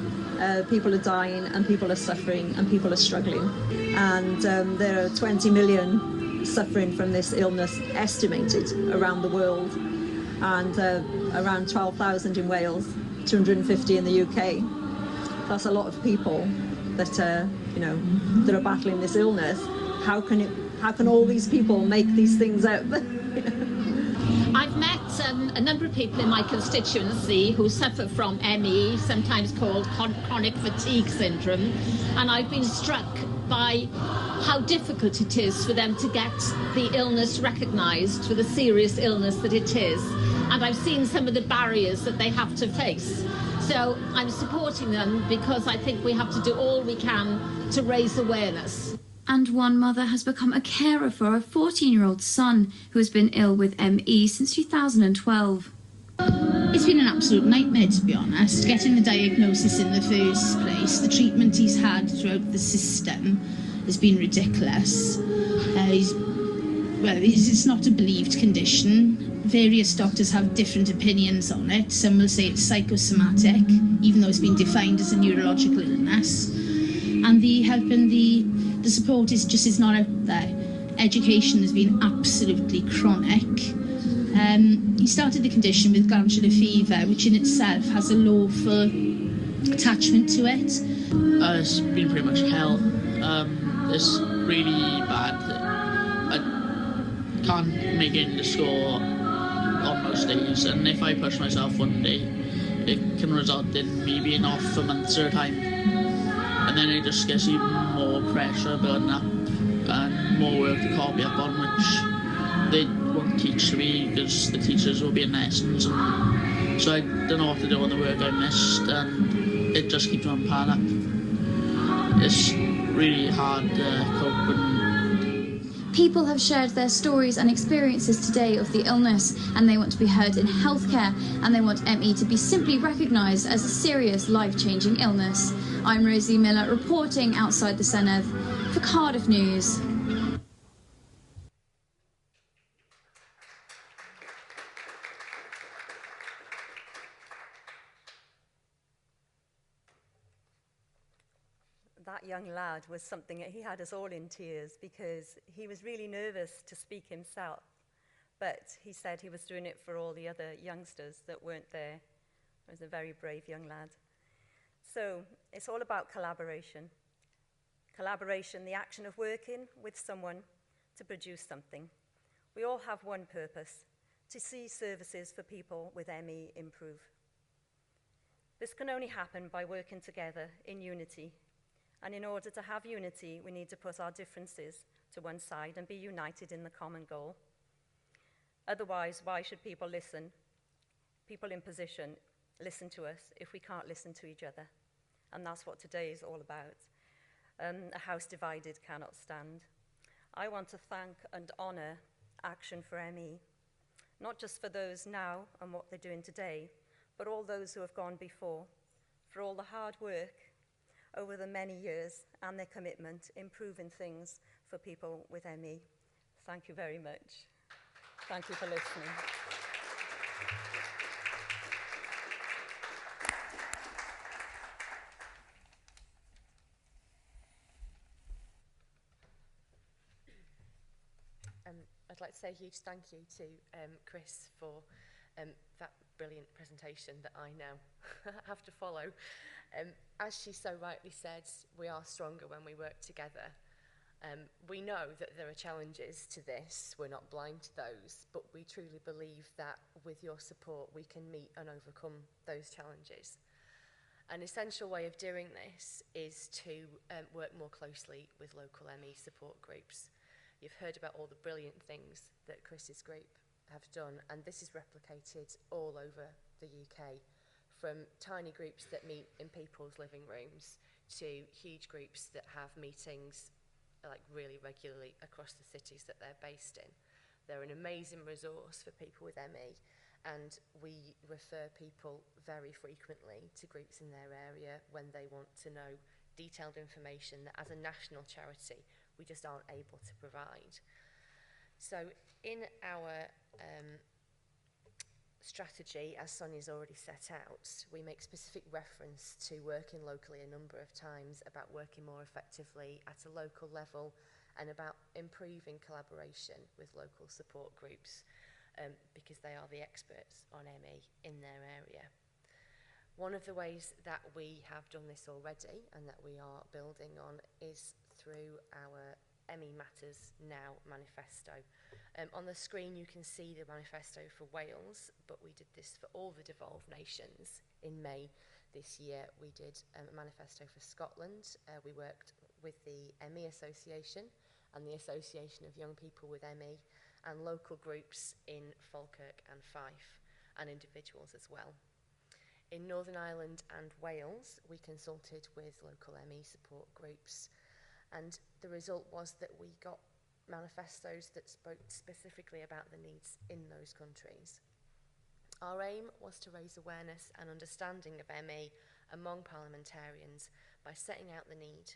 people are dying and people are suffering and people are struggling. And there are 20 million suffering from this illness estimated around the world, and around 12,000 in Wales, 250 in the UK. That's a lot of people that that are battling this illness. How can all these people make these things up? I've met a number of people in my constituency who suffer from ME, sometimes called chronic fatigue syndrome, and I've been struck by how difficult it is for them to get the illness recognised for the serious illness that it is. And I've seen some of the barriers that they have to face. So I'm supporting them because I think we have to do all we can to raise awareness. And one mother has become a carer for a 14-year-old son who has been ill with ME since 2012. It's been an absolute nightmare, to be honest, getting the diagnosis in the first place. The treatment he's had throughout the system has been ridiculous. It's not a believed condition. Various doctors have different opinions on it. Some will say it's psychosomatic, even though it's been defined as a neurological illness. And the help and the support is not out there. Education has been absolutely chronic. He started the condition with glandular fever, which in itself has a lawful attachment to it. It's been pretty much hell. It's really bad. I can't make it into school on most days, and if I push myself one day, it can result in me being off for months at a time. And then it just gets even more pressure building up and more work to copy up on, which they won't teach me because the teachers will be in lessons. And so I don't know what to do on the work I missed, and it just keeps on piling up. It's really hard to cope. People have shared their stories and experiences today of the illness, and they want to be heard in healthcare, and they want ME to be simply recognised as a serious life-changing illness. I'm Rosie Miller reporting outside the Senedd for Cardiff News. That young lad was something that he had us all in tears because he was really nervous to speak himself. But he said he was doing it for all the other youngsters that weren't there. He was a very brave young lad. So it's all about collaboration. Collaboration, the action of working with someone to produce something. We all have one purpose, to see services for people with ME improve. This can only happen by working together in unity. And in order to have unity, we need to put our differences to one side and be united in the common goal. Otherwise, why should people listen? People in position listen to us if we can't listen to each other. And that's what today is all about. A house divided cannot stand. I want to thank and honour Action for ME, not just for those now and what they're doing today, but all those who have gone before, for all the hard work over the many years and their commitment improving things for people with ME. Thank you very much. Thank you for listening. I'd like to say a huge thank you to Chris for that brilliant presentation that I now have to follow. As she so rightly said, we are stronger when we work together. We know that there are challenges to this, we're not blind to those, but we truly believe that with your support we can meet and overcome those challenges. An essential way of doing this is to work more closely with local ME support groups. You've heard about all the brilliant things that Chris's group have done, and this is replicated all over the UK, from tiny groups that meet in people's living rooms to huge groups that have meetings like really regularly across the cities that they're based in. They're an amazing resource for people with ME, and we refer people very frequently to groups in their area when they want to know detailed information that as a national charity we just aren't able to provide. So in our strategy, as Sonya's already set out, we make specific reference to working locally a number of times, about working more effectively at a local level, and about improving collaboration with local support groups because they are the experts on ME in their area. One of the ways that we have done this already and that we are building on is through our ME Matters Now manifesto. On the screen you can see the manifesto for Wales, but we did this for all the devolved nations. In May this year we did a manifesto for Scotland. We worked with the ME Association and the Association of Young People with ME and local groups in Falkirk and Fife, and individuals as well. In Northern Ireland and Wales, we consulted with local ME support groups, and the result was that we got manifestos that spoke specifically about the needs in those countries. Our aim was to raise awareness and understanding of ME among parliamentarians by setting out the need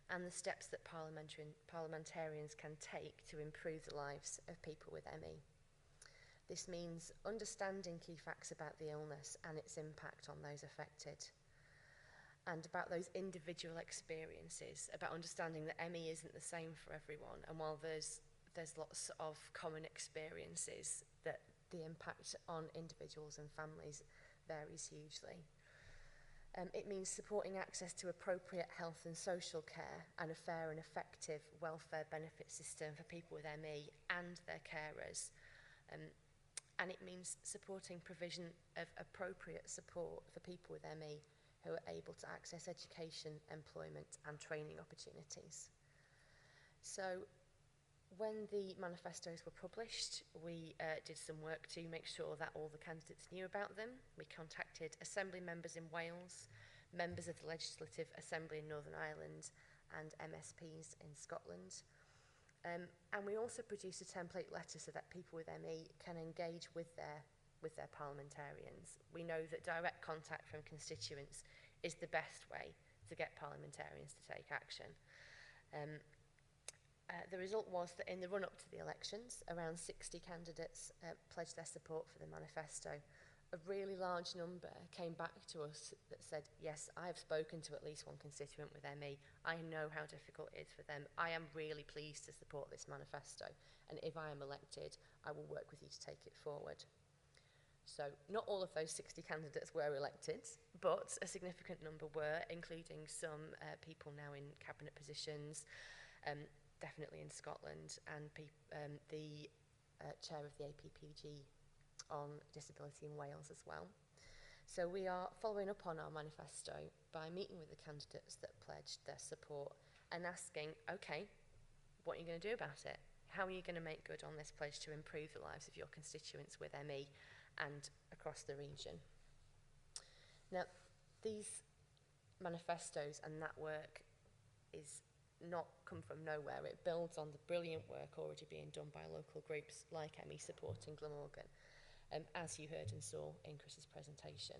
and the steps that parliamentarians can take to improve the lives of people with ME. This means understanding key facts about the illness and its impact on those affected, and about those individual experiences, about understanding that ME isn't the same for everyone, and while there's lots of common experiences, that the impact on individuals and families varies hugely. It means supporting access to appropriate health and social care and a fair and effective welfare benefit system for people with ME and their carers. and it means supporting provision of appropriate support for people with ME who are able to access education, employment and training opportunities. So when the manifestos were published, we did some work to make sure that all the candidates knew about them. We contacted Assembly members in Wales, members of the Legislative Assembly in Northern Ireland and MSPs in Scotland. And we also produced a template letter so that people with ME can engage with their parliamentarians. We know that direct contact from constituents is the best way to get parliamentarians to take action. The result was that in the run-up to the elections, around 60 candidates pledged their support for the manifesto. A really large number came back to us that said, yes, I have spoken to at least one constituent with ME. I know how difficult it is for them. I am really pleased to support this manifesto. And if I am elected, I will work with you to take it forward. So not all of those 60 candidates were elected, but a significant number were, including some people now in cabinet positions, definitely in Scotland, and the chair of the APPG on disability in Wales as well. So we are following up on our manifesto by meeting with the candidates that pledged their support and asking, okay, what are you going to do about it? How are you going to make good on this pledge to improve the lives of your constituents with ME and across the region? Now, these manifestos and that work is not come from nowhere. It builds on the brilliant work already being done by local groups like M.E.Support in Glamorgan, as you heard and saw in Chris's presentation.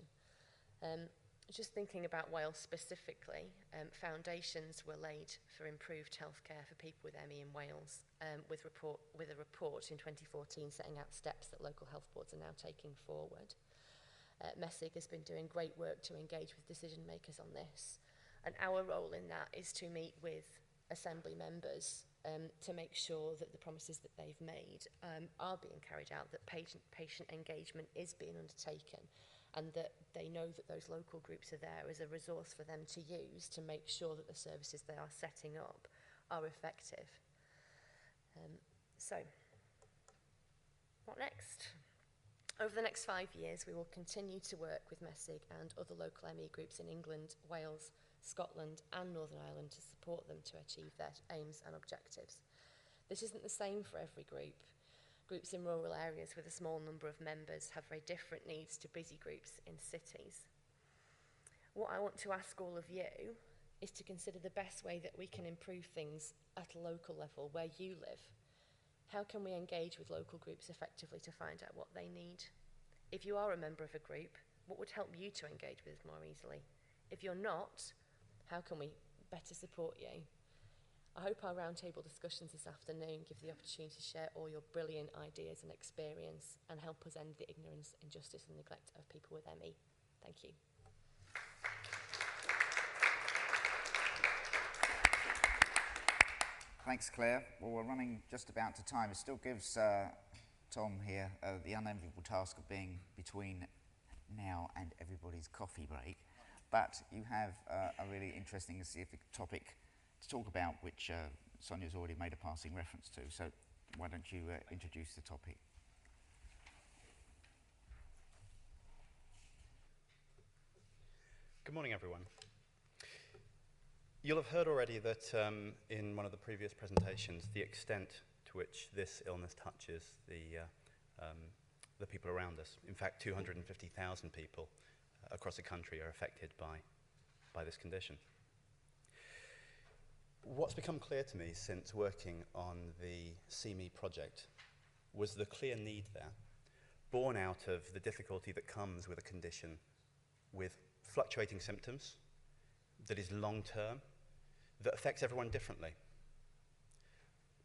Just thinking about Wales specifically, foundations were laid for improved healthcare for people with ME in Wales, with a report in 2014 setting out steps that local health boards are now taking forward. MESIG has been doing great work to engage with decision makers on this, and our role in that is to meet with Assembly members to make sure that the promises that they've made are being carried out, that patient engagement is being undertaken, and that they know that those local groups are there as a resource for them to use to make sure that the services they are setting up are effective. So, what next? Over the next 5 years, we will continue to work with MESIG and other local ME groups in England, Wales, Scotland and Northern Ireland to support them to achieve their aims and objectives. This isn't the same for every group. Groups in rural areas with a small number of members have very different needs to busy groups in cities. What I want to ask all of you is to consider the best way that we can improve things at a local level where you live. How can we engage with local groups effectively to find out what they need? If you are a member of a group, what would help you to engage with more easily? If you're not, how can we better support you? I hope our roundtable discussions this afternoon give the opportunity to share all your brilliant ideas and experience and help us end the ignorance, injustice and neglect of people with ME. Thank you. Thanks, Claire. Well, we're running just about to time. It still gives Tom here the unenviable task of being between now and everybody's coffee break. But you have a really interesting and specific topic to talk about, which Sonia's already made a passing reference to. So why don't you introduce the topic? Good morning, everyone. You'll have heard already that in one of the previous presentations, the extent to which this illness touches the people around us. In fact, 250,000 people across the country are affected by this condition. What's become clear to me since working on the See.Me project was the clear need there, born out of the difficulty that comes with a condition with fluctuating symptoms, that is long-term, that affects everyone differently.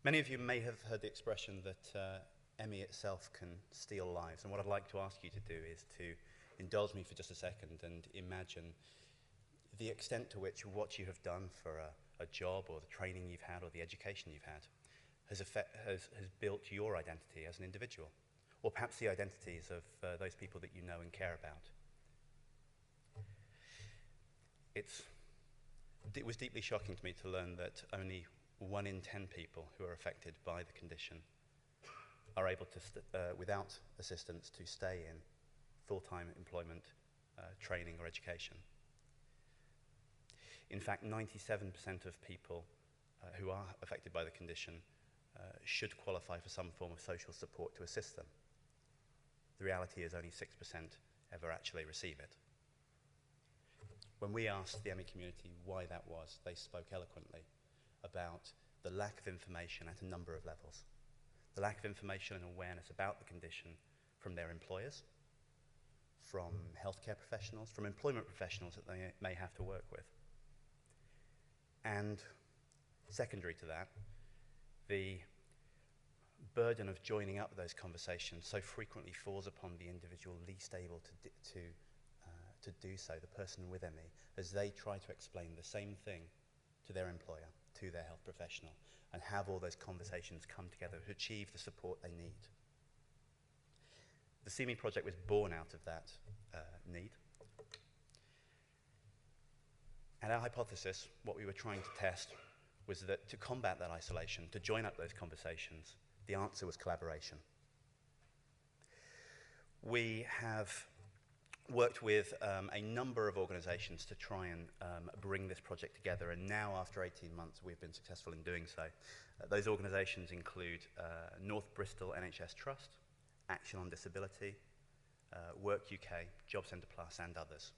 Many of you may have heard the expression that ME itself can steal lives, and what I'd like to ask you to do is to indulge me for just a second and imagine the extent to which what you have done for a job or the training you've had or the education you've had has built your identity as an individual, or perhaps the identities of those people that you know and care about. It was deeply shocking to me to learn that only 1 in 10 people who are affected by the condition are able to, without assistance, to stay in full-time employment, training or education. In fact, 97% of people who are affected by the condition should qualify for some form of social support to assist them. The reality is only 6% ever actually receive it. When we asked the ME community why that was, they spoke eloquently about the lack of information at a number of levels. The lack of information and awareness about the condition from their employers, from healthcare professionals, from employment professionals that they may have to work with. And secondary to that, the burden of joining up those conversations so frequently falls upon the individual least able to do so, the person with ME, as they try to explain the same thing to their employer, to their health professional, and have all those conversations come together to achieve the support they need. The See Me project was born out of that need. And our hypothesis, what we were trying to test, was that to combat that isolation, to join up those conversations, the answer was collaboration. We have worked with a number of organisations to try and bring this project together, and now after 18 months we've been successful in doing so. Those organisations include North Bristol NHS Trust, Action on Disability, Work UK, Job Centre Plus and others.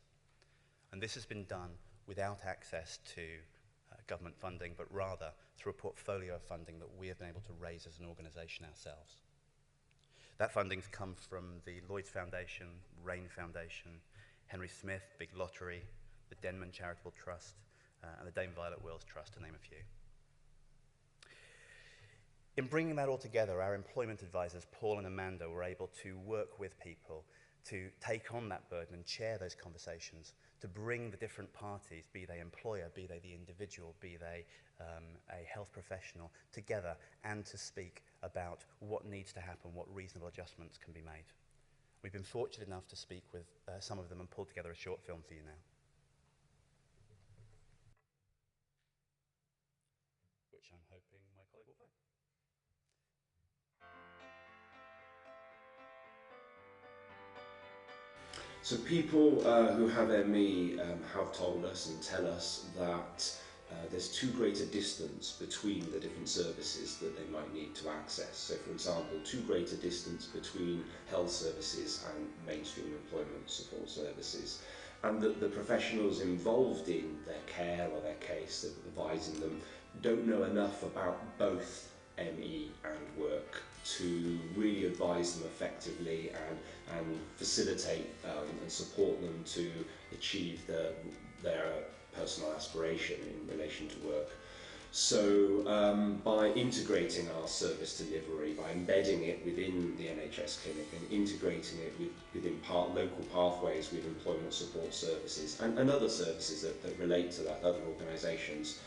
And this has been done without access to government funding, but rather through a portfolio of funding that we have been able to raise as an organisation ourselves. That funding's come from the Lloyds Foundation, Rain Foundation, Henry Smith, Big Lottery, the Denman Charitable Trust, and the Dame Violet Wills Trust, to name a few. In bringing that all together, our employment advisors, Paul and Amanda, were able to work with people to take on that burden and chair those conversations, to bring the different parties, be they employer, be they the individual, be they a health professional, together and to speak about what needs to happen, what reasonable adjustments can be made. We've been fortunate enough to speak with some of them and pull together a short film for you now. Which I'm hoping my colleague will play. So people who have ME have told us and tell us that there's too great a distance between the different services that they might need to access. So for example, too great a distance between health services and mainstream employment support services. And that the professionals involved in their care or their case, that are advising them, don't know enough about both ME and work to really advise them effectively and facilitate and support them to achieve their personal aspiration in relation to work. So by integrating our service delivery, by embedding it within the NHS clinic and integrating it within local pathways with employment support services and other services that relate to that, other organisations,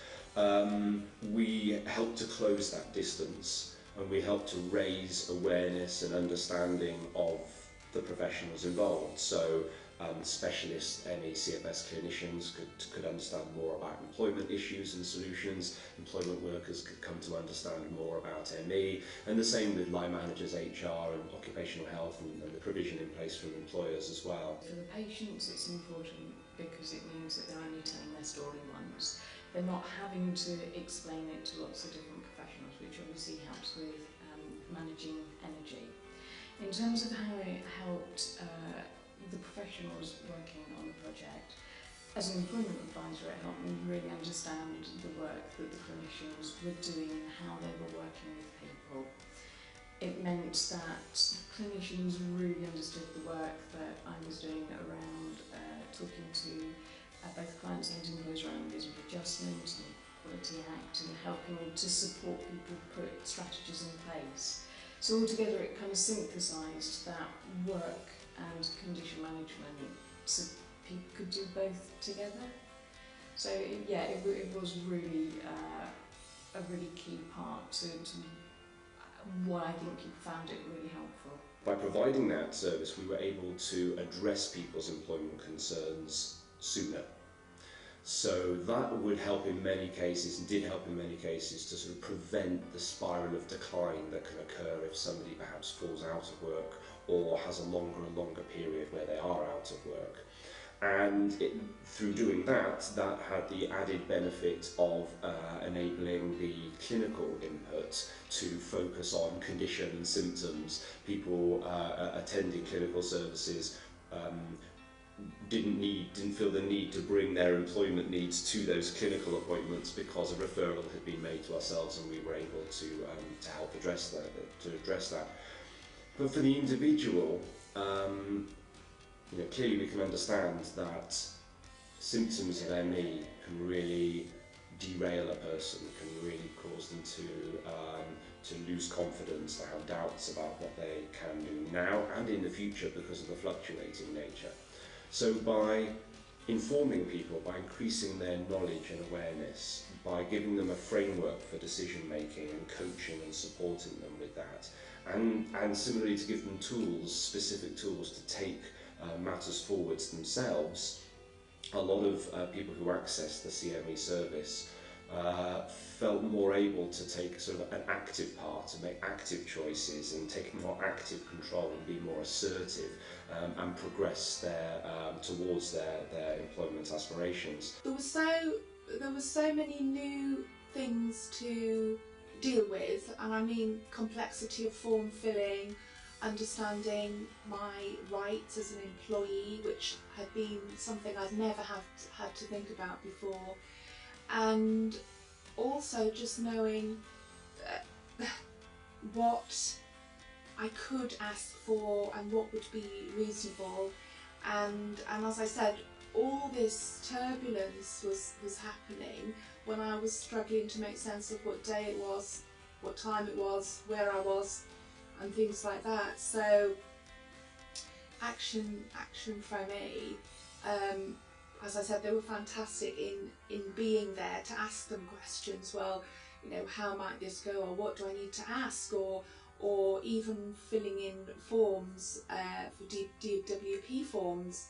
we help to close that distance, and we help to raise awareness and understanding of the professionals involved. So specialist M.E.CFS clinicians could understand more about employment issues and solutions. Employment workers could come to understand more about ME, and the same with line managers, HR and occupational health and the provision in place from employers as well. For the patients it's important because it means that they're only telling their story once. They're not having to explain it to lots of different professionals, which obviously helps with managing energy. In terms of how it helped the professionals working on the project, as an employment advisor it helped me really understand the work that the clinicians were doing and how they were working with people. It meant that clinicians really understood the work that I was doing around talking to both clients and employers around reasonable adjustment and Equality Act and helping to support people put strategies in place. So altogether it kind of synthesised that work and condition management so people could do both together. So yeah, it was really a really key part to what I think people found it really helpful. By providing that service, we were able to address people's employment concerns sooner. So that would help in many cases, and did help in many cases, to sort of prevent the spiral of decline that can occur if somebody perhaps falls out of work or has a longer and longer period where they are out of work. And through doing that, that had the added benefit of enabling the clinical input to focus on condition and symptoms. People attending clinical services didn't feel the need to bring their employment needs to those clinical appointments because a referral had been made to ourselves, and we were able to help address that. But for the individual, clearly we can understand that symptoms of ME can really derail a person, can really cause them to lose confidence, to have doubts about what they can do now and in the future because of the fluctuating nature. So by informing people, by increasing their knowledge and awareness, by giving them a framework for decision making and coaching and supporting them with that, and similarly to give them tools, specific tools to take matters forwards themselves, a lot of people who access the CME service felt more able to take sort of an active part and make active choices and take more active control and be more assertive and progress towards their employment aspirations. There were so many new things to deal with, and I mean complexity of form filling, understanding my rights as an employee, which had been something I'd never had to think about before, and also just knowing what I could ask for and what would be reasonable, and as I said, all this turbulence was happening when I was struggling to make sense of what day it was, what time it was, where I was, and things like that. So action from me, as I said, they were fantastic in being there to ask them questions. Well, how might this go, or what do I need to ask, or even filling in forms for DWP forms.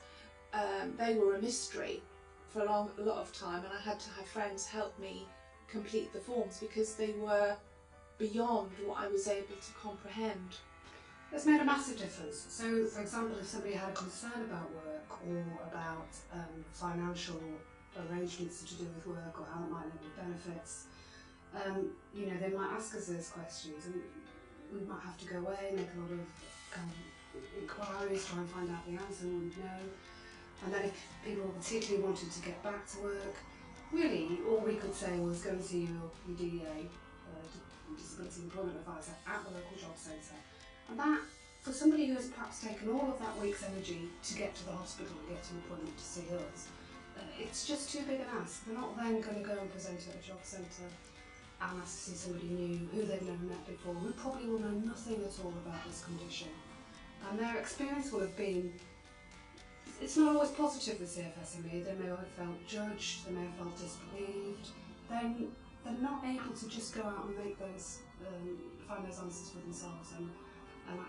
They were a mystery for a lot of time, and I had to have friends help me complete the forms because they were beyond what I was able to comprehend. It's made a massive difference. So, for example, if somebody had a concern about work or about financial arrangements to do with work or how it might link with benefits, they might ask us those questions, and we might have to go away, make a lot of inquiries, try and find out the answer, we would know. And then if people particularly wanted to get back to work, really all we could say was go and see your DEA, Disability Employment Advisor, at the local job centre. And that, for somebody who has perhaps taken all of that week's energy to get to the hospital and get to an appointment to see us, it's just too big an ask. They're not then going to go and present at a job centre and ask to see somebody new who they've never met before, who probably will know nothing at all about this condition. And their experience will have been, it's not always positive with CFSME. They may have felt judged, they may have felt disbelieved. Then they're not able to just go out and make those, find those answers for themselves and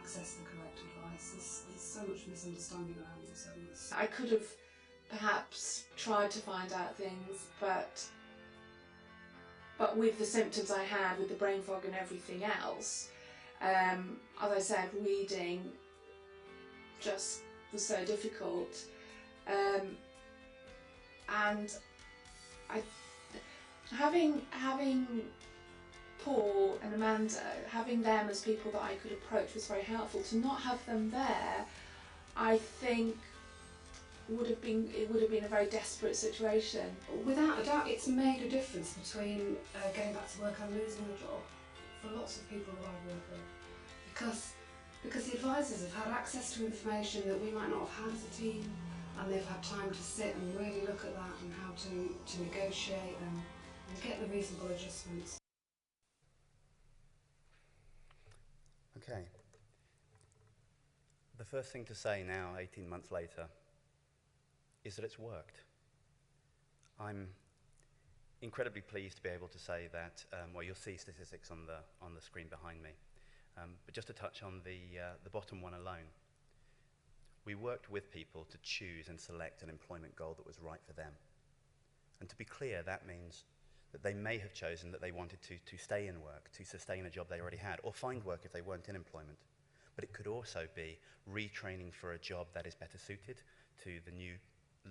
access the correct advice. There's so much misunderstanding around it. I could have perhaps tried to find out things, but with the symptoms I had, with the brain fog and everything else, as I said, reading just was so difficult, and having Paul and Amanda, having them as people that I could approach was very helpful. To not have them there, I think it would have been a very desperate situation. Without a doubt, it's made a difference between getting back to work and losing a job for lots of people that I work with, because the advisors have had access to information that we might not have had as a team, and they've had time to sit and really look at that and how to negotiate and get the reasonable adjustments. Okay. The first thing to say now, 18 months later, is that it's worked. I'm incredibly pleased to be able to say that, well, you'll see statistics on the screen behind me, but just to touch on the bottom one alone. We worked with people to choose and select an employment goal that was right for them. And to be clear, that means that they may have chosen that they wanted to stay in work, to sustain a job they already had, or find work if they weren't in employment. But it could also be retraining for a job that is better suited to the new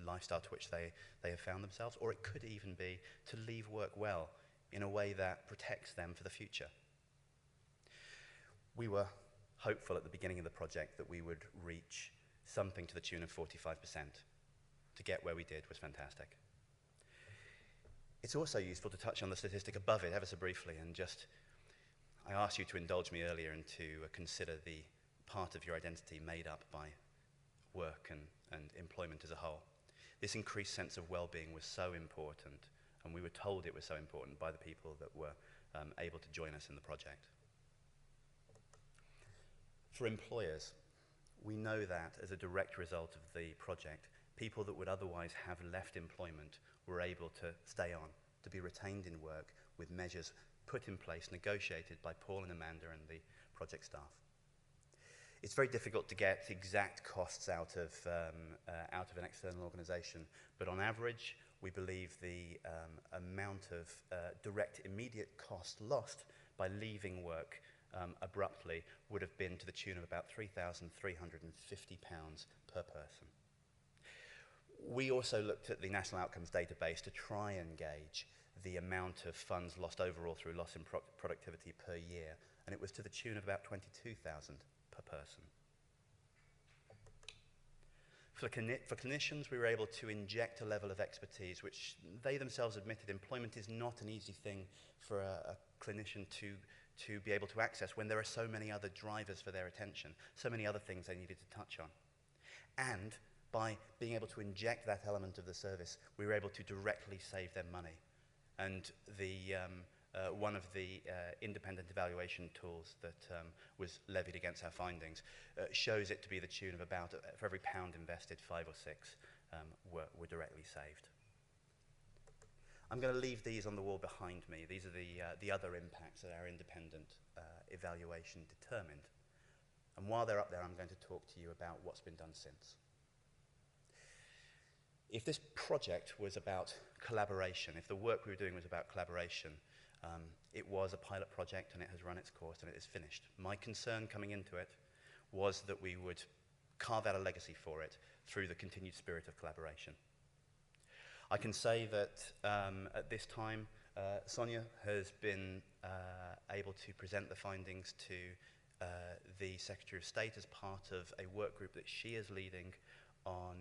lifestyle to which they have found themselves, or it could even be to leave work well in a way that protects them for the future. We were hopeful at the beginning of the project that we would reach something to the tune of 45%. To get where we did was fantastic. It's also useful to touch on the statistic above it ever so briefly, and just, I asked you to indulge me earlier and to consider the part of your identity made up by work and employment as a whole. This increased sense of well-being was so important, and we were told it was so important by the people that were able to join us in the project. For employers, we know that as a direct result of the project, people that would otherwise have left employment were able to stay on, to be retained in work with measures put in place, negotiated by Paul and Amanda and the project staff. It's very difficult to get exact costs out of an external organisation, but on average, we believe the amount of direct immediate cost lost by leaving work abruptly would have been to the tune of about £3,350 per person. We also looked at the National Outcomes Database to try and gauge the amount of funds lost overall through loss in productivity per year, and it was to the tune of about 22,000 per person. For clinicians, we were able to inject a level of expertise which they themselves admitted employment is not an easy thing for a clinician to be able to access when there are so many other drivers for their attention, so many other things they needed to touch on. And by being able to inject that element of the service, we were able to directly save them money. And one of the independent evaluation tools that was levied against our findings shows it to be the tune of about, for every pound invested, 5 or 6 were directly saved. I'm going to leave these on the wall behind me. These are the other impacts that our independent evaluation determined. And while they're up there, I'm going to talk to you about what's been done since. If this project was about collaboration, if the work we were doing was about collaboration, it was a pilot project and it has run its course and it is finished. My concern coming into it was that we would carve out a legacy for it through the continued spirit of collaboration. I can say that at this time, Sonya has been able to present the findings to the Secretary of State as part of a work group that she is leading on,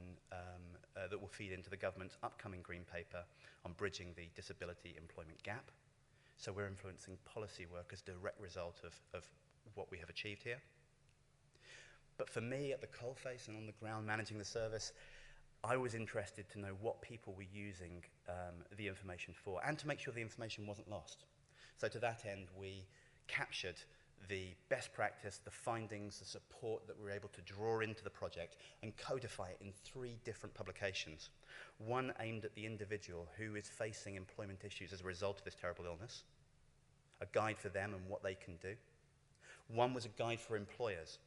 that will feed into the government's upcoming Green Paper on bridging the disability employment gap. So we're influencing policy work as a direct result of what we have achieved here. But for me, at the coalface and on the ground managing the service, I was interested to know what people were using the information for, and to make sure the information wasn't lost. So to that end, we captured the best practice, the findings, the support that we were able to draw into the project and codify it in 3 different publications. One aimed at the individual who is facing employment issues as a result of this terrible illness, a guide for them and what they can do. One was a guide for employers,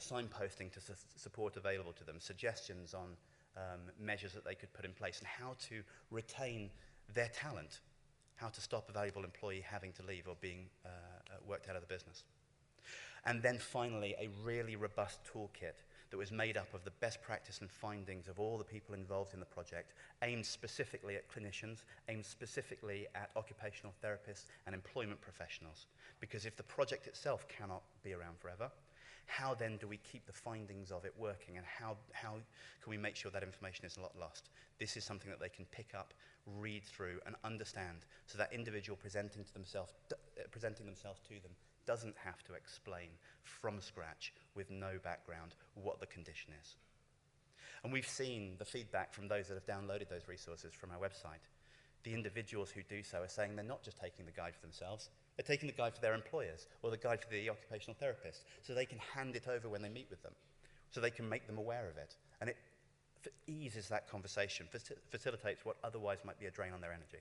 signposting to support available to them, suggestions on measures that they could put in place and how to retain their talent, how to stop a valuable employee having to leave or being worked out of the business. And then finally, a really robust toolkit that was made up of the best practice and findings of all the people involved in the project, aimed specifically at clinicians, aimed specifically at occupational therapists and employment professionals. Because if the project itself cannot be around forever, how then do we keep the findings of it working, and how can we make sure that information is not lost? This is something that they can pick up, read through and understand, so that individual presenting themselves to them doesn't have to explain from scratch with no background what the condition is. And we've seen the feedback from those that have downloaded those resources from our website. The individuals who do so are saying they're not just taking the guide for themselves, they're taking the guide for their employers or the guide for the occupational therapist, so they can hand it over when they meet with them, so they can make them aware of it. And it eases that conversation, facilitates what otherwise might be a drain on their energy.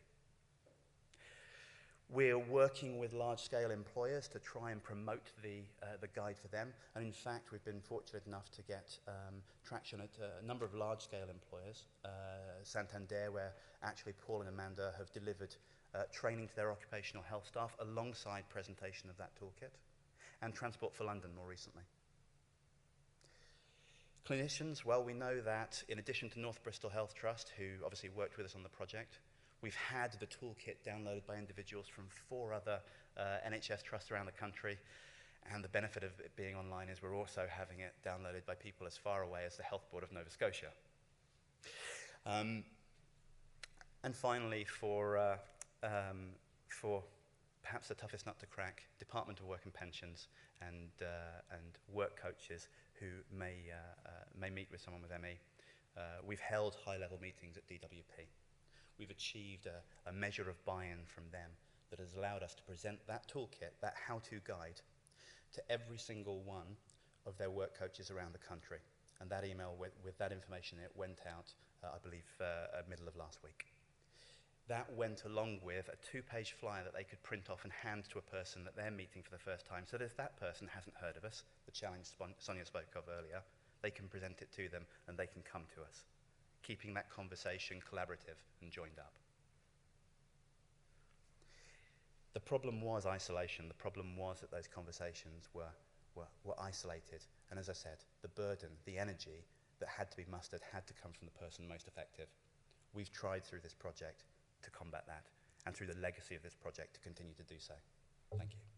We're working with large-scale employers to try and promote the guide for them. And in fact, we've been fortunate enough to get traction at a number of large-scale employers. Santander, where actually Paul and Amanda have delivered training to their occupational health staff alongside presentation of that toolkit. And Transport for London more recently. Clinicians, well, we know that in addition to North Bristol Health Trust, who obviously worked with us on the project, we've had the toolkit downloaded by individuals from 4 other NHS trusts around the country. And the benefit of it being online is we're also having it downloaded by people as far away as the Health Board of Nova Scotia. And finally, for perhaps the toughest nut to crack, Department of Work and Pensions and work coaches who may meet with someone with ME. We've held high-level meetings at DWP. We've achieved a measure of buy-in from them that has allowed us to present that toolkit, that how-to guide, to every single one of their work coaches around the country. And that email with that information, it went out, I believe, middle of last week. That went along with a 2-page flyer that they could print off and hand to a person that they're meeting for the first time, so that if that person hasn't heard of us, the challenge Sonya spoke of earlier, they can present it to them and they can come to us, keeping that conversation collaborative and joined up. The problem was isolation. The problem was that those conversations were isolated. And as I said, the burden, the energy that had to be mustered had to come from the person most effective. We've tried through this project to combat that, and through the legacy of this project to continue to do so. Thank you.